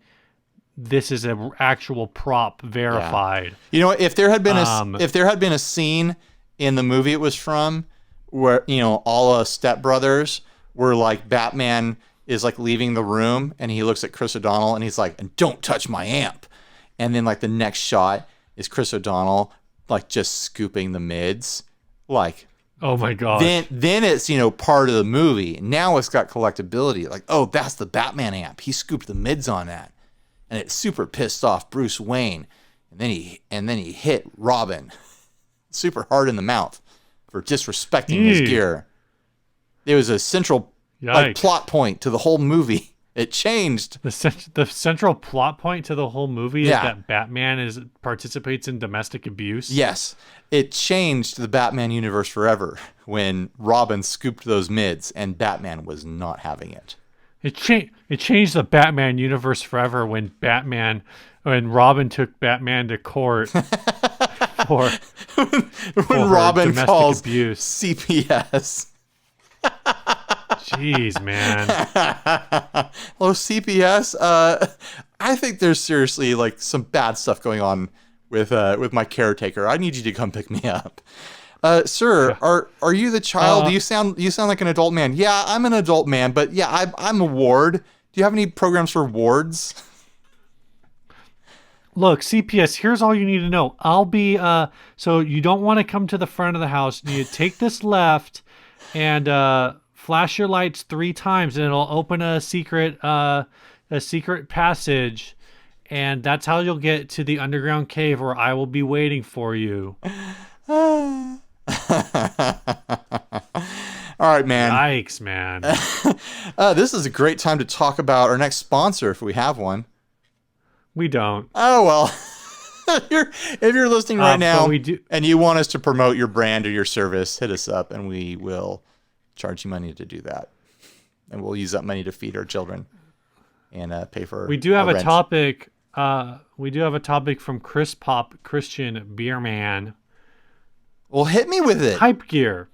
this is an actual prop verified. Yeah. You know, if there had been a scene in the movie it was from where, you know, all Step Brothers were like Batman is like leaving the room and he looks at Chris O'Donnell and he's like, and don't touch my amp. And then like the next shot is Chris O'Donnell like just scooping the mids. Like, oh my god. Then it's, you know, part of the movie. Now it's got collectability. Like, oh, that's the Batman amp. He scooped the mids on that. And it super pissed off Bruce Wayne. And then he hit Robin super hard in the mouth for disrespecting his gear. It was a central like plot point to the whole movie. It changed. The central plot point to the whole movie is that Batman participates in domestic abuse. Yes. It changed the Batman universe forever when Robin scooped those mids and Batman was not having it. It changed the Batman universe forever when Robin took Batman to court for when Robin calls abuse. CPS. Jeez, man. Hello, CPS. I think there's seriously like some bad stuff going on with my caretaker. I need you to come pick me up. Sir, are you the child? You sound like an adult man. Yeah, I'm an adult man, but yeah, I'm a ward. Do you have any programs for wards? Look, CPS, here's all you need to know. I'll be so you don't want to come to the front of the house. You take this left and flash your lights 3 times and it'll open a secret passage, and that's how you'll get to the underground cave where I will be waiting for you. All right, man. Yikes, man. This is a great time to talk about our next sponsor if we have one. We don't. Oh, well. if you're listening right now and you want us to promote your brand or your service, hit us up and we will charge you money to do that. And we'll use that money to feed our children and pay for We do have a rent. topic. We do have a topic from Chris Pop Christian Beerman. Well, hit me with it. Hype gear.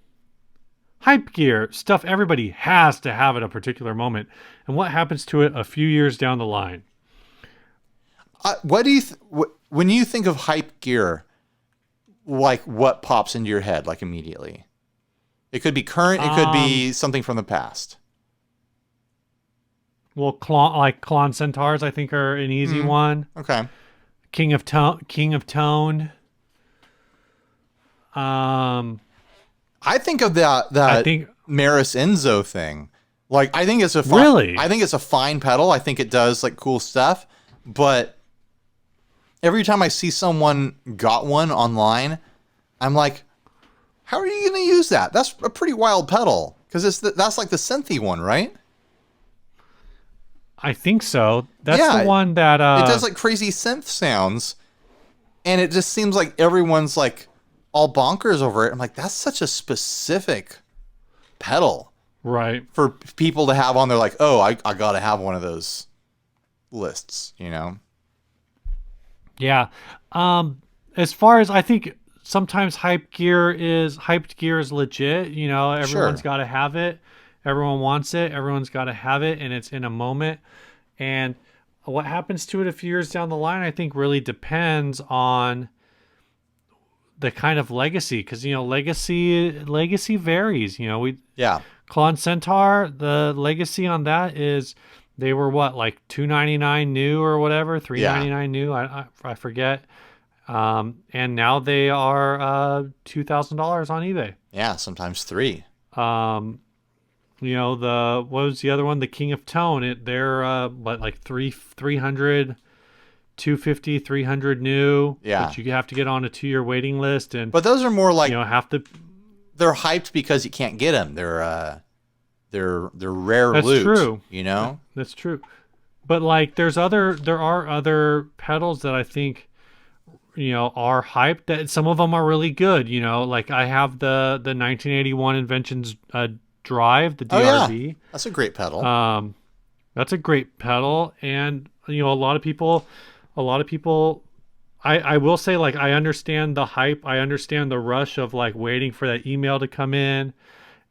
Hype gear, stuff everybody has to have at a particular moment, and what happens to it a few years down the line. What do you when you think of hype gear, like what pops into your head like immediately? It could be current, it could be something from the past. Well, Klon Centaurs, I think, are an easy one. Okay. King of Tone. I think of that Maris Enzo thing. Like, I think it's a I think it's a fine pedal. I think it does like cool stuff, but every time I see someone got one online, I'm like, how are you going to use that? That's a pretty wild pedal because that's like the synthy one, right? I think so. That's the one that it does like crazy synth sounds, and it just seems like everyone's like all bonkers over it. I'm like, that's such a specific pedal, right? For people to have on their like, oh, I got to have one of those lists, you know? Yeah. As far as I think, sometimes hyped gear is legit. You know, everyone's got to have it. Everyone wants it. Everyone's got to have it, and it's in a moment. And what happens to it a few years down the line, I think, really depends on the kind of legacy, because legacy varies. Yeah. Klon Centaur, the legacy on that is they were what, like $299 new or whatever, $399 new. I forget. And now they are $2,000 on eBay. Yeah. Sometimes three. What was the other one? The King of Tone. They're what, like 300, 250, 300 new. Yeah. But you have to get on a 2-year waiting list, and But those are more like have to. they're hyped because you can't get them. They're rare That's loot. true. That's true. But like, there are other pedals that I think are hyped. That some of them are really good. Like I have the 1981 Inventions Drive, the DRV. Oh yeah, that's a great pedal. That's a great pedal, and a lot of people. I will say, like, I understand the hype. I understand the rush of like waiting for that email to come in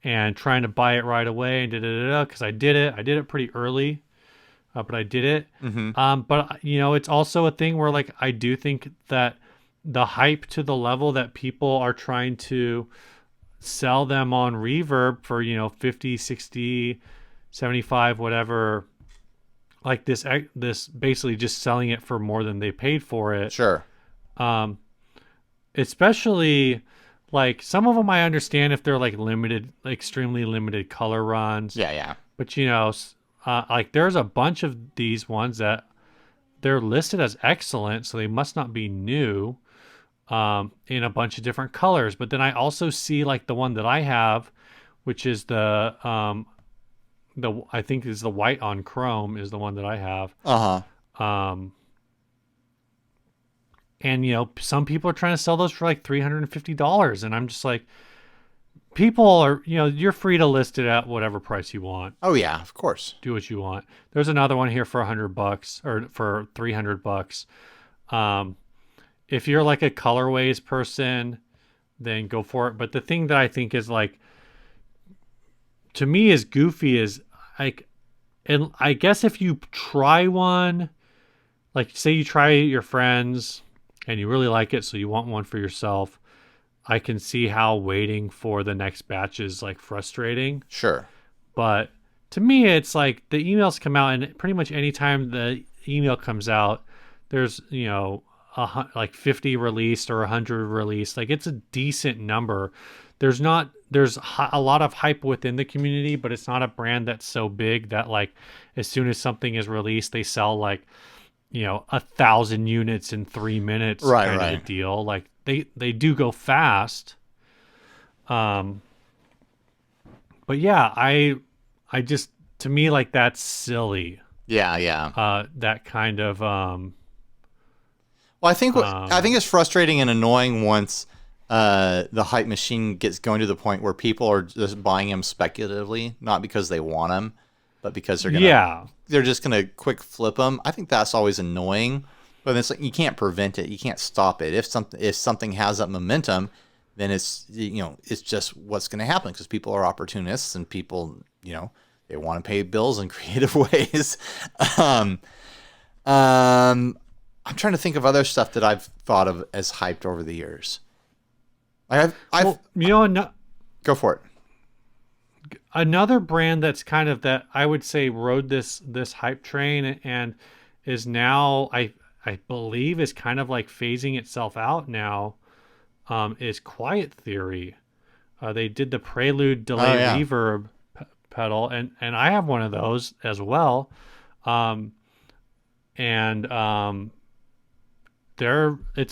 and trying to buy it right away and because I did it pretty early, but I did it. Mm-hmm. But it's also a thing where like I do think that the hype to the level that people are trying to sell them on Reverb for 50, 60, 75, whatever, like this basically just selling it for more than they paid for it. Sure. Especially like some of them I understand if they're like limited, extremely limited color runs. Yeah. But like there's a bunch of these ones that they're listed as excellent, so they must not be new, in a bunch of different colors. But then I also see like the one that I have, which is the I think is the white on chrome is the one that I have. And some people are trying to sell those for like $350, and I'm just like, people are, you're free to list it at whatever price you want. Oh yeah, of course. Do what you want. There's another one here for $100 or for $300. If you're like a colorways person, then go for it. But the thing that I think is like, to me, is goofy is like, and I guess if you try one, like say you try your friends and you really like it, so you want one for yourself, I can see how waiting for the next batch is like frustrating. Sure. But to me, it's like the emails come out, and pretty much anytime the email comes out, there's, like 50 released or 100 released. Like it's a decent number. There's a lot of hype within the community, but it's not a brand that's so big that like as soon as something is released, they sell like, 1,000 units in 3 minutes, kind of a deal. Like they do go fast. But yeah, I just, to me, like that's silly. Yeah. That kind of well, I think it's frustrating and annoying once the hype machine gets going to the point where people are just buying them speculatively, not because they want them, but because they're just gonna quick flip them. I think that's always annoying, but it's like you can't prevent it, you can't stop it. If something has that momentum, then it's it's just what's going to happen, because people are opportunists and people they want to pay bills in creative ways. I'm trying to think of other stuff that I've thought of as hyped over the years. Go for it. Another brand that's kind of, that I would say rode this hype train and is now, I believe, is kind of like phasing itself out now, is Quiet Theory. They did the Prelude Delay Reverb pedal, and I have one of those as well. It's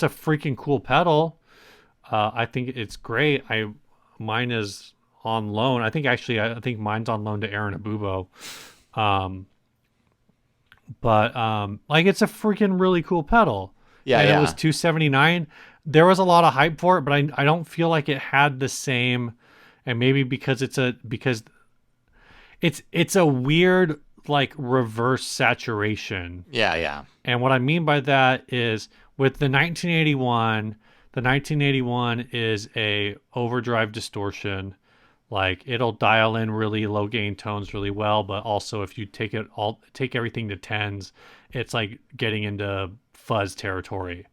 a freaking cool pedal. I think it's great. Mine is on loan. I think mine's on loan to Aaron Abubo. But like it's a freaking really cool pedal. Yeah, and it was $279. There was a lot of hype for it, but I don't feel like it had the same, and maybe because it's a weird like reverse saturation. Yeah. And what I mean by that is with the 1981 is a overdrive distortion. Like it'll dial in really low gain tones really well, but also if you take everything to tens, it's like getting into fuzz territory.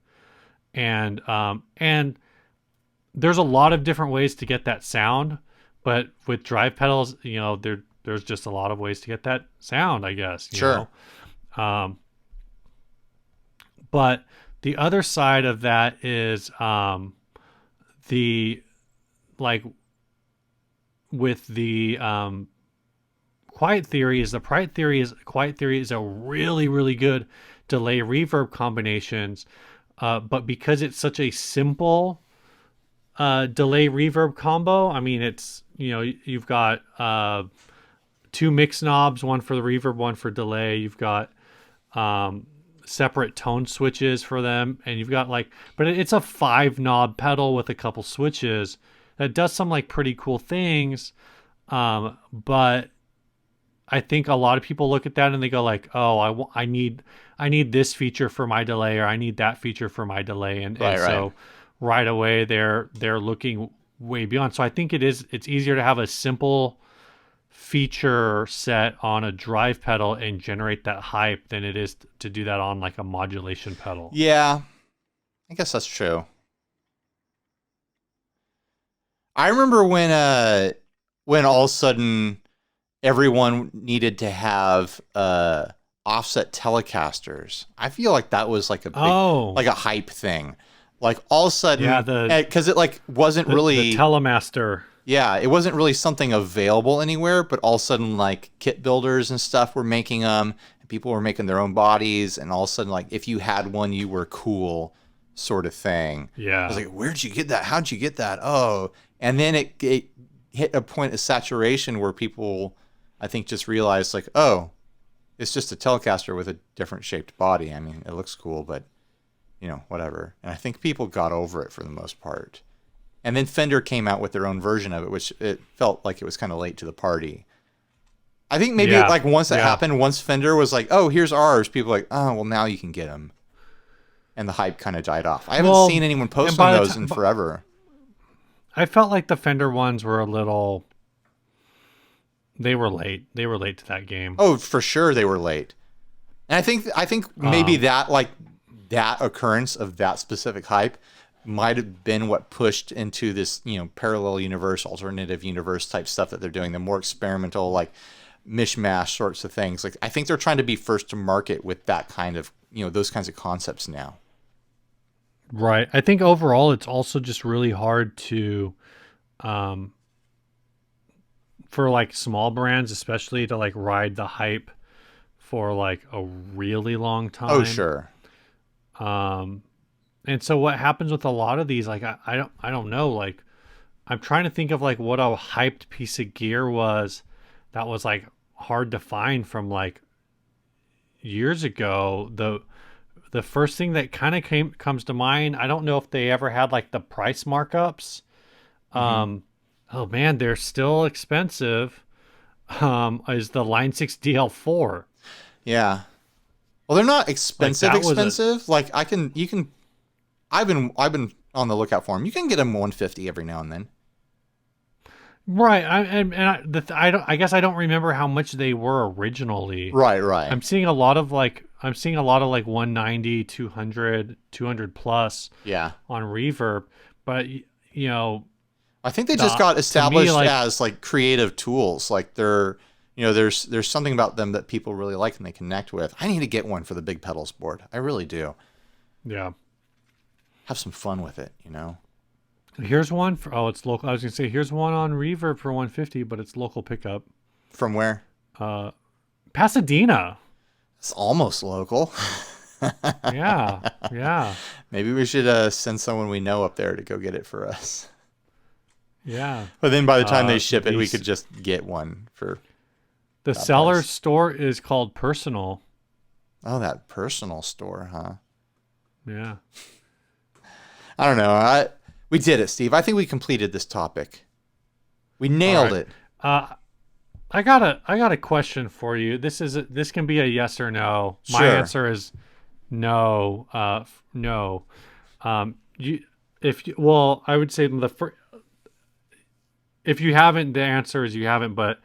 And there's a lot of different ways to get that sound, but with drive pedals, there's just a lot of ways to get that sound, I guess. Sure. But the other side of that is the like with the quiet theory is quiet theory is a really really good delay reverb combinations, but because it's such a simple delay reverb combo, I mean it's you've got two mix knobs, one for the reverb, one for delay. You've got separate tone switches for them, and you've got but it's a 5 knob pedal with a couple switches that does some pretty cool things, but I think a lot of people look at that and they go oh, I need this feature for my delay, or I need that feature for my delay, and so right away they're looking way beyond. So I think it's easier to have a simple feature set on a drive pedal and generate that hype than it is to do that on a modulation pedal. Yeah, I guess that's true. I remember when all of a sudden everyone needed to have offset Telecasters. I feel like that was like a big, like a hype thing. Like all of a sudden, because it wasn't really the Telemaster. Yeah, it wasn't really something available anywhere, but all of a sudden, kit builders and stuff were making them, and people were making their own bodies, and all of a sudden, if you had one, you were cool, sort of thing. Yeah. I was like, where'd you get that? How'd you get that? Oh. And then it hit a point of saturation where people, I think, just realized, oh, it's just a Telecaster with a different shaped body. I mean, it looks cool, but, whatever. And I think people got over it for the most part. And then Fender came out with their own version of it, which it felt like it was kind of late to the party. I think maybe once that happened, once Fender was like, oh, here's ours, people were like, oh, well, now you can get them. And the hype kind of died off. I haven't seen anyone posting those in forever. I felt like the Fender ones were a little... They were late. They were late to that game. Oh, for sure they were late. And I think maybe that occurrence of that specific hype might have been what pushed into this, parallel universe, alternative universe type stuff that they're doing. The more experimental, mishmash sorts of things. I think they're trying to be first to market with that kind of, those kinds of concepts now. Right. I think overall it's also just really hard to, for small brands, especially to ride the hype for a really long time. Oh, sure. And so what happens with a lot of these, I don't know, I'm trying to think of what a hyped piece of gear was that was hard to find from years ago. The first thing that kind of comes to mind, I don't know if they ever had the price markups. Oh man, they're still expensive. Is the Line 6 DL4. Yeah. Well, they're not expensive. I've been on the lookout for them. You can get them 150 every now and then. Right. I guess I don't remember how much they were originally. Right. I'm seeing a lot of 190, 200 plus. Yeah. On Reverb, but I think they just got established as creative tools. They're there's something about them that people really like and they connect with. I need to get one for the big pedals board. I really do. Yeah. Have some fun with it, Here's one for it's local. I was gonna say here's one on Reverb for 150, but it's local pickup. From where? Pasadena. It's almost local. Yeah. Maybe we should send someone we know up there to go get it for us. Yeah. But then by the time they ship it, we could just get one for the seller's store is called Personal. Oh, that Personal store, huh? Yeah. I don't know. We did it, Steve. I think we completed this topic. We nailed it. I got a question for you. This can be a yes or no. Sure. My answer is no. No. I would say if you haven't, the answer is you haven't. But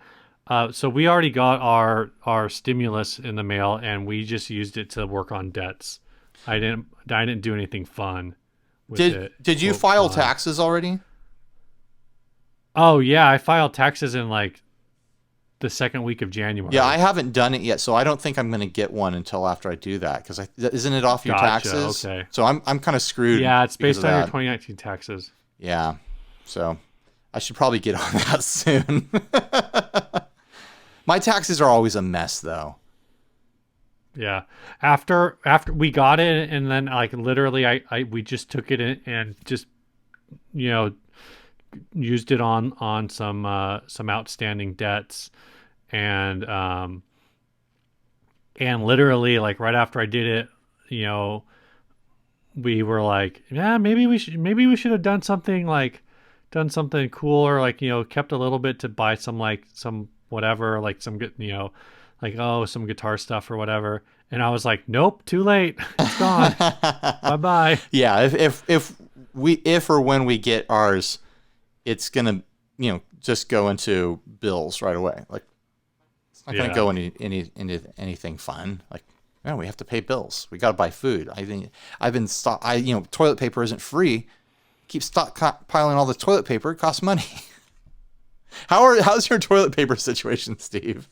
so we already got our stimulus in the mail, and we just used it to work on debts. I didn't do anything fun with it. Did you file taxes already? Oh yeah, I filed taxes in like the second week of January. Yeah, I haven't done it yet, so I don't think I'm going to get one until after I do that. Because isn't it off your taxes? Okay. So I'm kind of screwed. Yeah, it's based on your 2019 taxes. Yeah, so I should probably get on that soon. My taxes are always a mess, though. Yeah, after we got it, and then like literally, we just took it in and just used it on some outstanding debts, and literally like right after I did it, we were like, yeah, maybe we should have done something cool, or like kept a little bit to buy some whatever, like some good some guitar stuff or whatever. And I was like, nope, too late, it's gone. Bye bye. Yeah, if or when we get ours, it's gonna just go into bills right away. Like it's not gonna go into anything fun. Like we have to pay bills. We gotta buy food. Toilet paper isn't free. Keep stockpiling all the toilet paper. It costs money. How's your toilet paper situation, Steve?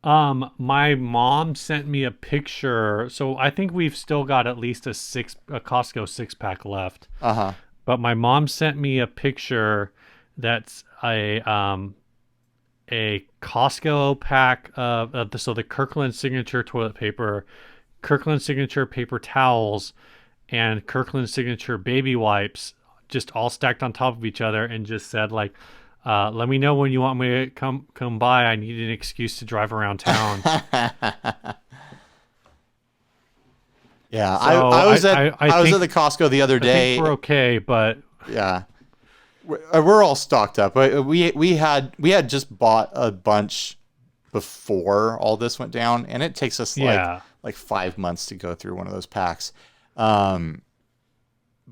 My mom sent me a picture. So I think we've still got at least a Costco 6-pack left. Uh-huh. But my mom sent me a picture that's a Costco pack of the Kirkland Signature toilet paper, Kirkland Signature paper towels, and Kirkland Signature baby wipes, just all stacked on top of each other, and just said like, let me know when you want me to come by. I need an excuse to drive around town. Yeah, so I was at the Costco the other day. I think we're okay, but yeah, we're all stocked up. We had just bought a bunch before all this went down, and it takes us like 5 months to go through one of those packs. But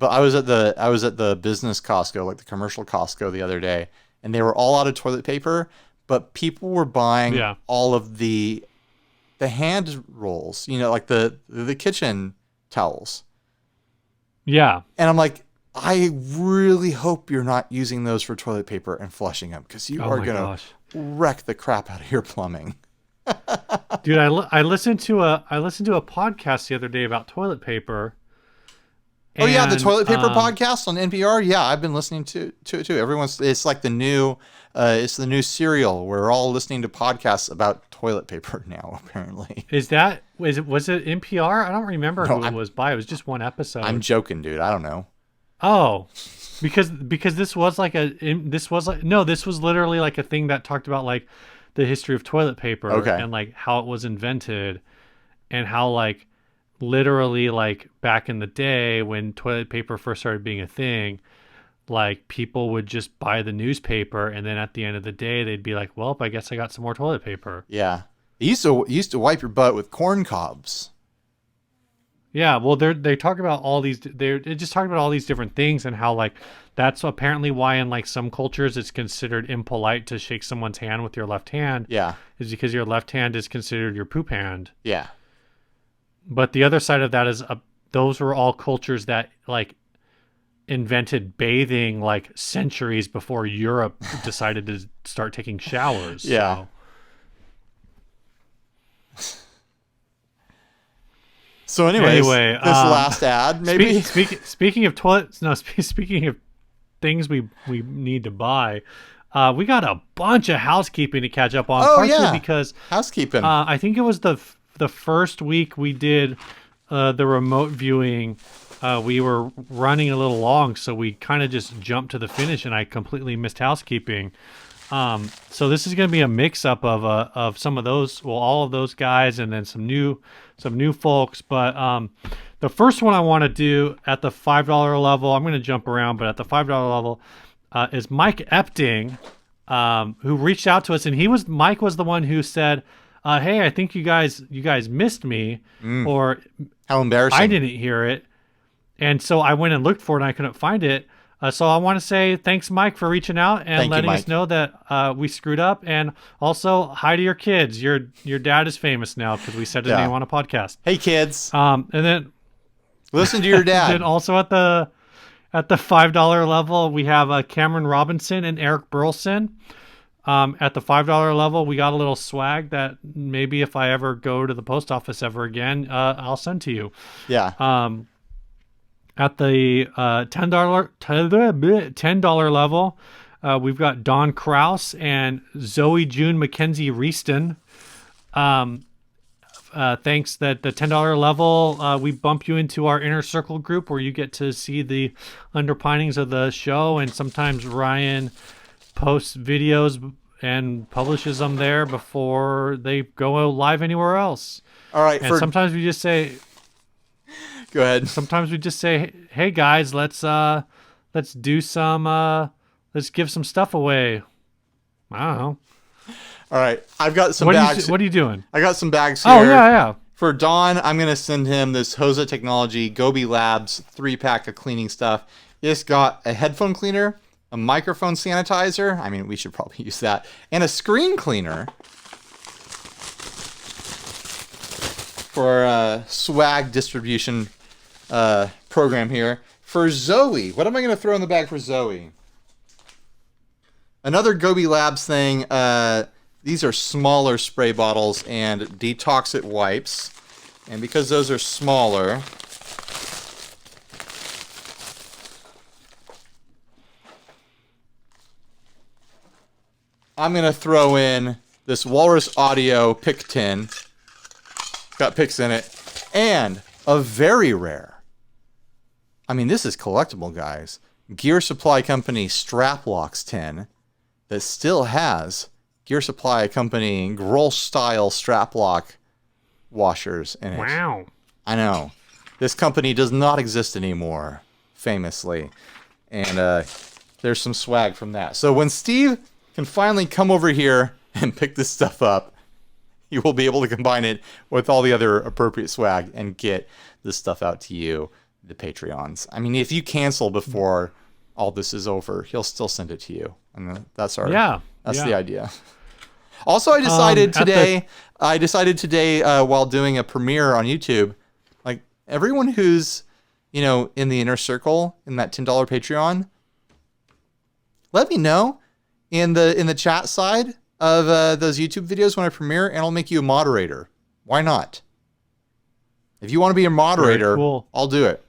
I was at the business Costco, like the commercial Costco the other day. And they were all out of toilet paper, but people were buying all of the hand rolls, like the kitchen towels. Yeah. And I'm like, I really hope you're not using those for toilet paper and flushing them, because you are going to wreck the crap out of your plumbing. Dude, I listened to a podcast the other day about toilet paper. Oh yeah, the toilet paper podcast on NPR. Yeah, I've been listening to it too. It's like the new serial. We're all listening to podcasts about toilet paper now. Apparently, was it NPR? I don't remember who it was by. It was just one episode. I'm joking, dude. I don't know. Oh, because this was literally like a thing that talked about like the history of toilet paper, and like how it was invented, and how like literally like back in the day when toilet paper first started being a thing, like people would just buy the newspaper, and then at the end of the day they'd be like, well, I guess I got some more toilet paper. Yeah, you used to wipe your butt with corn cobs. Yeah, well, they talk about all these. They just talk about all these different things, and how like that's apparently why in like some cultures it's considered impolite to shake someone's hand with your left hand. Yeah, is because your left hand is considered your poop hand. Yeah. But the other side of that is those were all cultures that like invented bathing like centuries before Europe decided to start taking showers. Yeah. So anyway, this last ad, maybe. Speaking of toilets, speaking of things we need to buy, we got a bunch of housekeeping to catch up on. Partially because housekeeping. I think it was the first week we did the remote viewing. We were running a little long, so we kind of just jumped to the finish, and I completely missed housekeeping. So this is going to be a mix-up of some of those, well, all of those guys, and then some new folks. But the first one I want to do at the $5 level, I'm going to jump around, but at the $5 level is Mike Epting, who reached out to us, and Mike was the one who said, "Hey, I think you guys missed me," or how embarrassing, I didn't hear it. And so I went and looked for it, and I couldn't find it. So I want to say thanks, Mike, for reaching out and letting us know that we screwed up. And also, hi to your kids. Your dad is famous now because we said his name on a podcast. Hey, kids. And then Listen to your dad. Then also at the $5 level, we have Cameron Robinson and Eric Burleson. At the $5 level, we got a little swag that maybe if I ever go to the post office ever again, I'll send to you. Yeah. At the $10 level, we've got Don Kraus and Zoe June Mackenzie Reeston. Thanks that the $10 level, we bump you into our inner circle group where you get to see the underpinnings of the show, and sometimes Ryan posts videos and publishes them there before they go live anywhere else. All right. And sometimes we just say, go ahead. Sometimes we just say, hey guys, let's do some, let's give some stuff away. I don't know. All right. I've got some bags. What are you doing? I got some bags here. Oh, yeah. For Don, I'm going to send him this Hosa Technology Gobi Labs 3-pack of cleaning stuff. It's got a headphone cleaner, a microphone sanitizer. I mean, we should probably use that. And a screen cleaner for swag distribution program here. For Zoe, what am I going to throw in the bag for Zoe? Another Gobi Labs thing. These are smaller spray bottles and Detox-It wipes. And because those are smaller, I'm going to throw in this Walrus Audio pick tin. It's got picks in it. And a very rare, I mean, this is collectible, guys, Gear Supply Company strap locks tin that still has Gear Supply Company Grille style strap lock washers in it. Wow. I know. This company does not exist anymore, famously. And there's some swag from that. So when Steve can finally come over here and pick this stuff up, you will be able to combine it with all the other appropriate swag and get this stuff out to you, the Patreons. I mean, if you cancel before all this is over, he'll still send it to you. And that's the idea. Also, I decided today, while doing a premiere on YouTube, like everyone who's, in the inner circle in that $10 Patreon, let me know in the chat side of those YouTube videos when I premiere, and I'll make you a moderator. Why not? If you want to be a moderator, cool. I'll do it.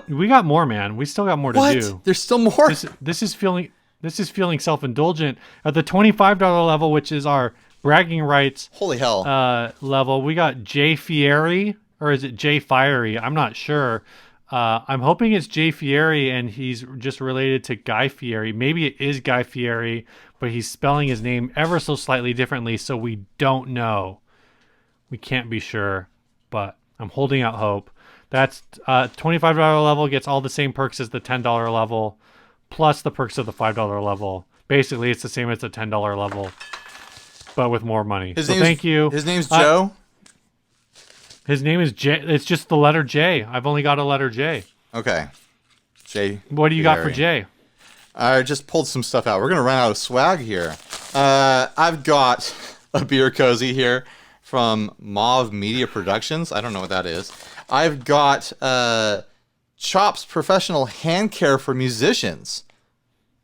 We got more, man. We still got more to do. There's still more. This is feeling self-indulgent. At the $25 level, which is our bragging rights, holy hell, level, we got Jay Fieri, or is it Jay Fiery? I'm not sure. I'm hoping it's Jay Fieri, and he's just related to Guy Fieri. Maybe it is Guy Fieri, but he's spelling his name ever so slightly differently, so we don't know. We can't be sure, but I'm holding out hope. That's $25 level gets all the same perks as the $10 level, plus the perks of the $5 level. Basically, it's the same as the $10 level, but with more money. Thank you. His name's Joe? His name is J. It's just the letter J. I've only got a letter J. Okay. J. What do you got for J? I just pulled some stuff out. We're going to run out of swag here. I've got a beer cozy here from Mauve Media Productions. I don't know what that is. I've got Chops Professional Hand Care for Musicians.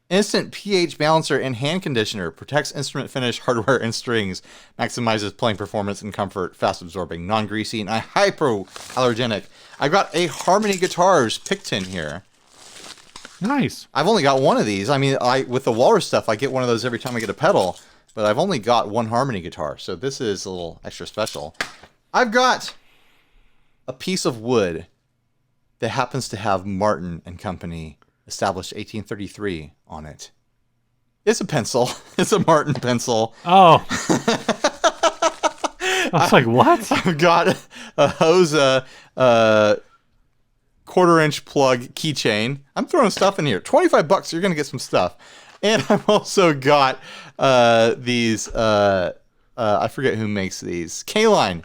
Instant pH balancer and hand conditioner. Protects instrument finish, hardware, and strings. Maximizes playing performance and comfort. Fast absorbing, non-greasy, and hypoallergenic. I've got a Harmony Guitars pick tin here. Nice. I've only got one of these. I mean, with the Walrus stuff, I get one of those every time I get a pedal. But I've only got one Harmony guitar, so this is a little extra special. I've got a piece of wood that happens to have Martin and Company established 1833 on it. It's a pencil. It's a Martin pencil. Oh. I was like, what? I've got a Hosa 1/4-inch plug keychain. I'm throwing stuff in here. $25, you're going to get some stuff. And I've also got these, I forget who makes these. K-Line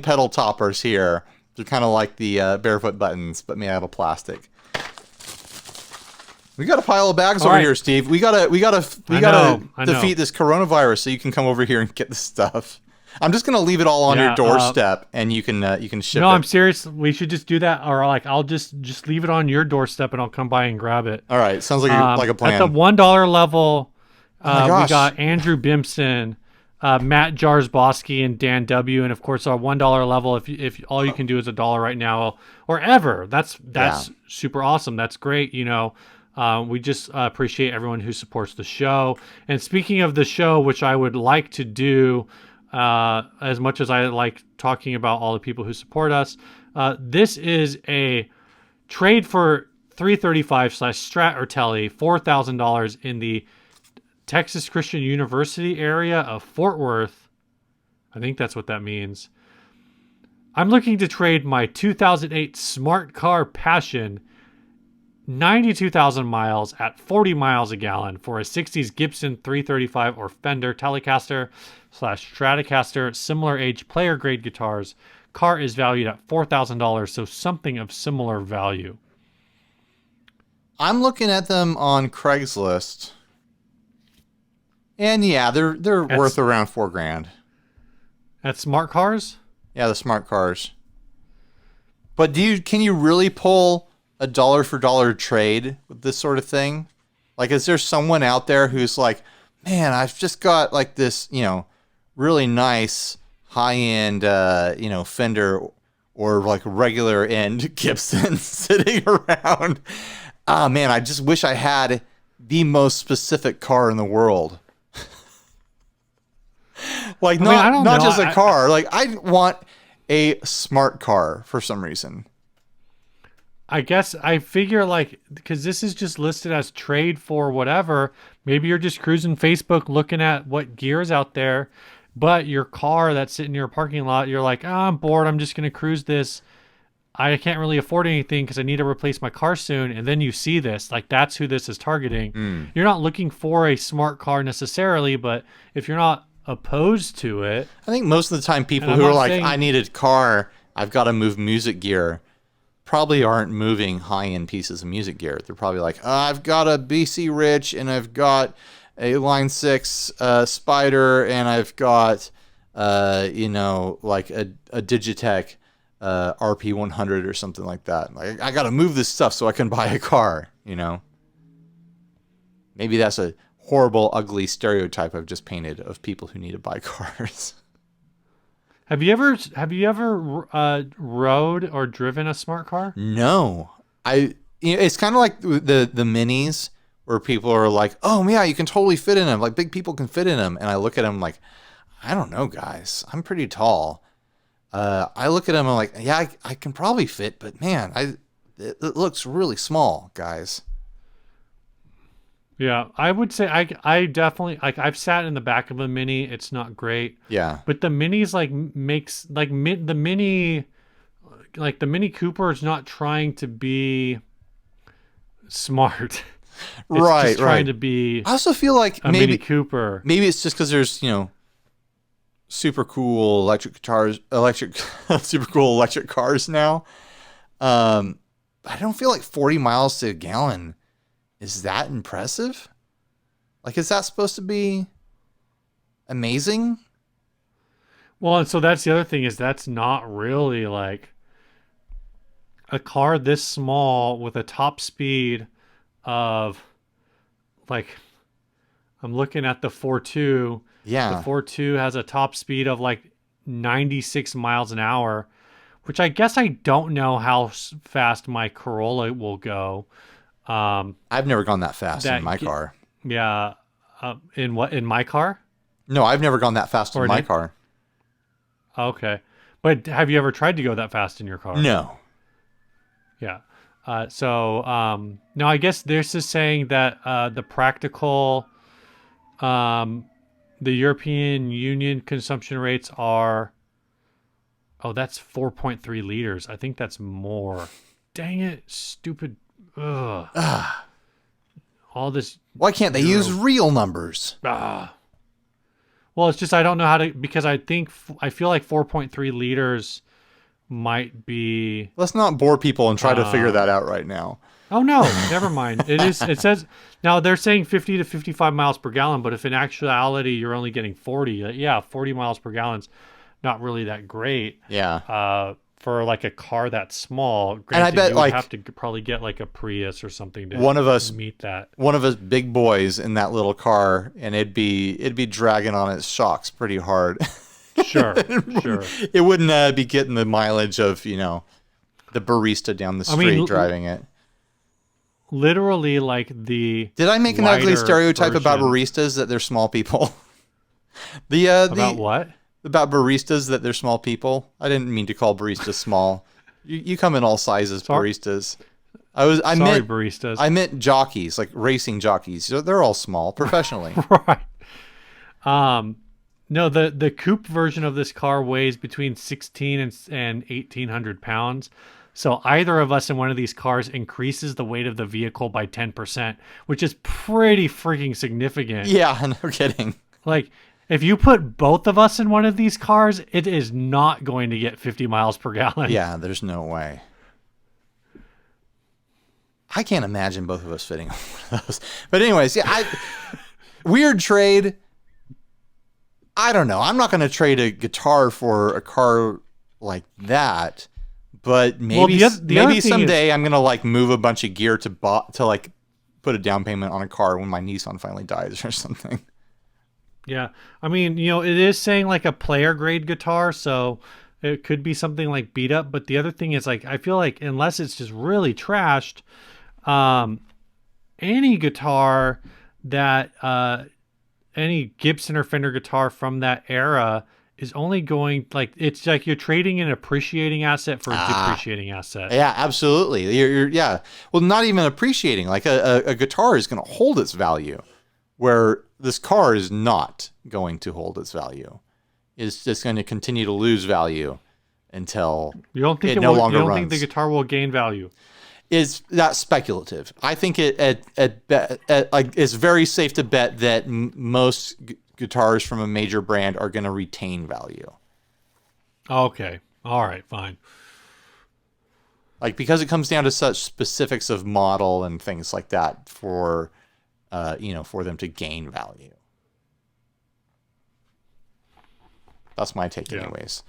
pedal toppers here. They're kind of like the barefoot buttons, but made out of plastic. We got a pile of bags over here, Steve. We gotta defeat this coronavirus so you can come over here and get the stuff. I'm just gonna leave it all on Yeah, your doorstep, and you can ship No, it. I'm serious. We should just do that, or like I'll just leave it on your doorstep, and I'll come by and grab it. All right, sounds like like a At the plan. $1 level, Oh my we gosh. got Andrew Bimson, Matt Jarzbowski, and Dan W. And of course, our $1 level. If all you can do is $1 right now or ever, that's Yeah. super awesome. That's great. We just appreciate everyone who supports the show. And speaking of the show, which I would like to do, as much as I like talking about all the people who support us, this is a trade for 335/Strat or Tele, $4,000 in the Texas Christian University area of Fort Worth. I think that's what that means. I'm looking to trade my 2008 Smart Car Passion, 92,000 miles at 40 miles a gallon, for a 60s Gibson 335 or Fender Telecaster/Stratocaster, similar age player grade guitars. Car is valued at $4,000, so something of similar value. I'm looking at them on Craigslist, and yeah, they're worth around $4,000. At Smart Cars? Yeah, the smart cars. But can you really pull a dollar for dollar trade with this sort of thing? Like, is there someone out there who's like, man, I've just got like this, really nice high end, Fender or like regular end Gibson sitting around. Ah, man, I just wish I had the most specific car in the world. Like, I don't not know. just a car. Like, I want a smart car for some reason. I guess I figure, like, because this is just listed as trade for whatever. Maybe you're just cruising Facebook looking at what gear is out there, but your car that's sitting in your parking lot, you're like, I'm bored. I'm just going to cruise this. I can't really afford anything because I need to replace my car soon. And then you see this, like, that's who this is targeting. You're not looking for a smart car necessarily, but if you're not opposed to it. I think most of the time people And who I'm are not like, saying- I need a car, I've got to move music gear, probably aren't moving high-end pieces of music gear. They're probably like, I've got a BC Rich, and I've got a Line 6 Spider, and I've got, like a Digitech RP100 or something like that. Like, I got to move this stuff so I can buy a car, Maybe that's a horrible, ugly stereotype I've just painted of people who need to buy cars. Have you ever rode or driven a smart car? No, it's kind of like the minis where people are like, oh yeah, you can totally fit in them. Like, big people can fit in them. And I look at them like, I don't know, guys, I'm pretty tall. I look at them and I'm like, yeah, I can probably fit, but man, it looks really small, guys. Yeah, I would say I definitely, like, I've sat in the back of a Mini. It's not great. Yeah. But the Mini's like makes like the Mini, like the Mini Cooper is not trying to be smart. It's Right, just trying right. to be I also feel like a Mini Cooper. maybe it's just because there's, super cool super cool electric cars now. I don't feel like 40 miles to a gallon is that impressive. Like, is that supposed to be amazing? Well, and so that's the other thing, is that's not really like a car this small with a top speed of, like, I'm looking at the 4.2. Yeah. The 4.2 has a top speed of like 96 miles an hour, which I guess I don't know how fast my Corolla will go. I've never gone that fast in my car. Yeah. In my car? No, I've never gone that fast in my car. Okay. But have you ever tried to go that fast in your car? No. Yeah. No, I guess this is saying that the practical, the European Union consumption rates are, that's 4.3 liters. I think that's more. Dang it, stupid. Ugh. All this. Why can't they use real numbers? Well, it's just I don't know how to, because I feel like 4.3 liters might be. Let's not bore people and try to figure that out right now. Oh no, never mind. It is. It says now they're saying 50 to 55 miles per gallon, but if in actuality you're only getting 40, yeah, 40 miles per gallon's not really that great. Yeah. For like a car that small. And I Granted, bet you would like have to probably get like a Prius or something to one of us meet that. big boys in that little car, and it'd be dragging on its shocks pretty hard. Sure, sure. It wouldn't be getting the mileage of, the barista down the street driving it. Literally, like the. Did I make an ugly wider stereotype about version- baristas that they're small people? About what? About baristas that they're small people. I didn't mean to call baristas small. You come in all sizes, baristas. Sorry, baristas. I meant jockeys, like racing jockeys. They're all small professionally. Right. No, the coupe version of this car weighs between 16 and 1,800 pounds. So either of us in one of these cars increases the weight of the vehicle by 10%, which is pretty freaking significant. Yeah, no kidding. Like, if you put both of us in one of these cars, it is not going to get 50 miles per gallon. Yeah, there's no way. I can't imagine both of us fitting on one of those. But anyways, yeah, weird trade. I don't know. I'm not going to trade a guitar for a car like that. But maybe maybe someday I'm going to like move a bunch of gear to like put a down payment on a car when my Nissan finally dies or something. Yeah. I mean, it is saying like a player grade guitar, so it could be something like beat up. But the other thing is, like, I feel like unless it's just really trashed, any guitar that, any Gibson or Fender guitar from that era is only going, like, it's like you're trading an appreciating asset for a depreciating asset. Yeah, absolutely. Yeah. Well, not even appreciating. Like a guitar is going to hold its value, where this car is not going to hold its value. It's just going to continue to lose value until you don't think it no longer runs. You don't think the guitar will gain value? Is that speculative? I think it's very safe to bet that most guitars from a major brand are going to retain value. Okay. All right. Fine. Like, because it comes down to such specifics of model and things like that for them to gain value. That's my take, anyways.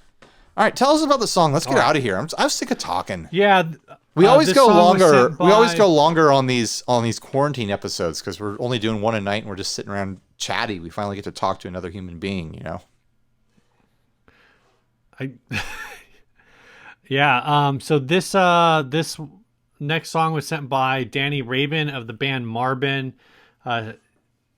All right, tell us about the song. Let's get out of here. I'm sick of talking. Yeah. We always go longer. We always go longer on these quarantine episodes because we're only doing one a night and we're just sitting around chatty. We finally get to talk to another human being, Yeah. So this next song was sent by Danny Rabin of the band Marbin.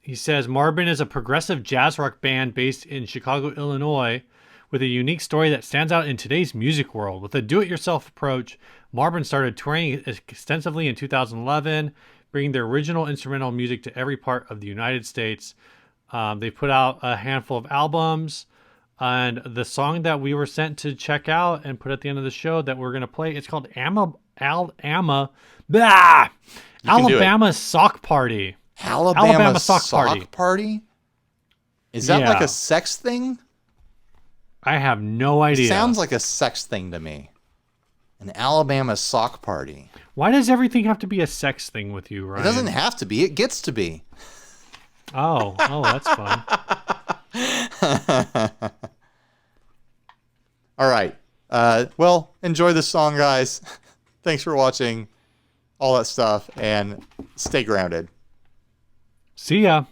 He says Marbin is a progressive jazz rock band based in Chicago, Illinois, with a unique story that stands out in today's music world. With a do-it-yourself approach, Marbin started touring extensively in 2011, bringing their original instrumental music to every part of the United States. They put out a handful of albums, and the song that we were sent to check out and put at the end of the show that we're going to play, it's called Alabama Sock Party. Alabama Sock Party? Is that like a sex thing? I have no idea. It sounds like a sex thing to me. An Alabama sock party. Why does everything have to be a sex thing with you, Ryan? It doesn't have to be. It gets to be. Oh, that's fun. All right. Well, enjoy the song, guys. Thanks for watching. All that stuff. And stay grounded. See ya.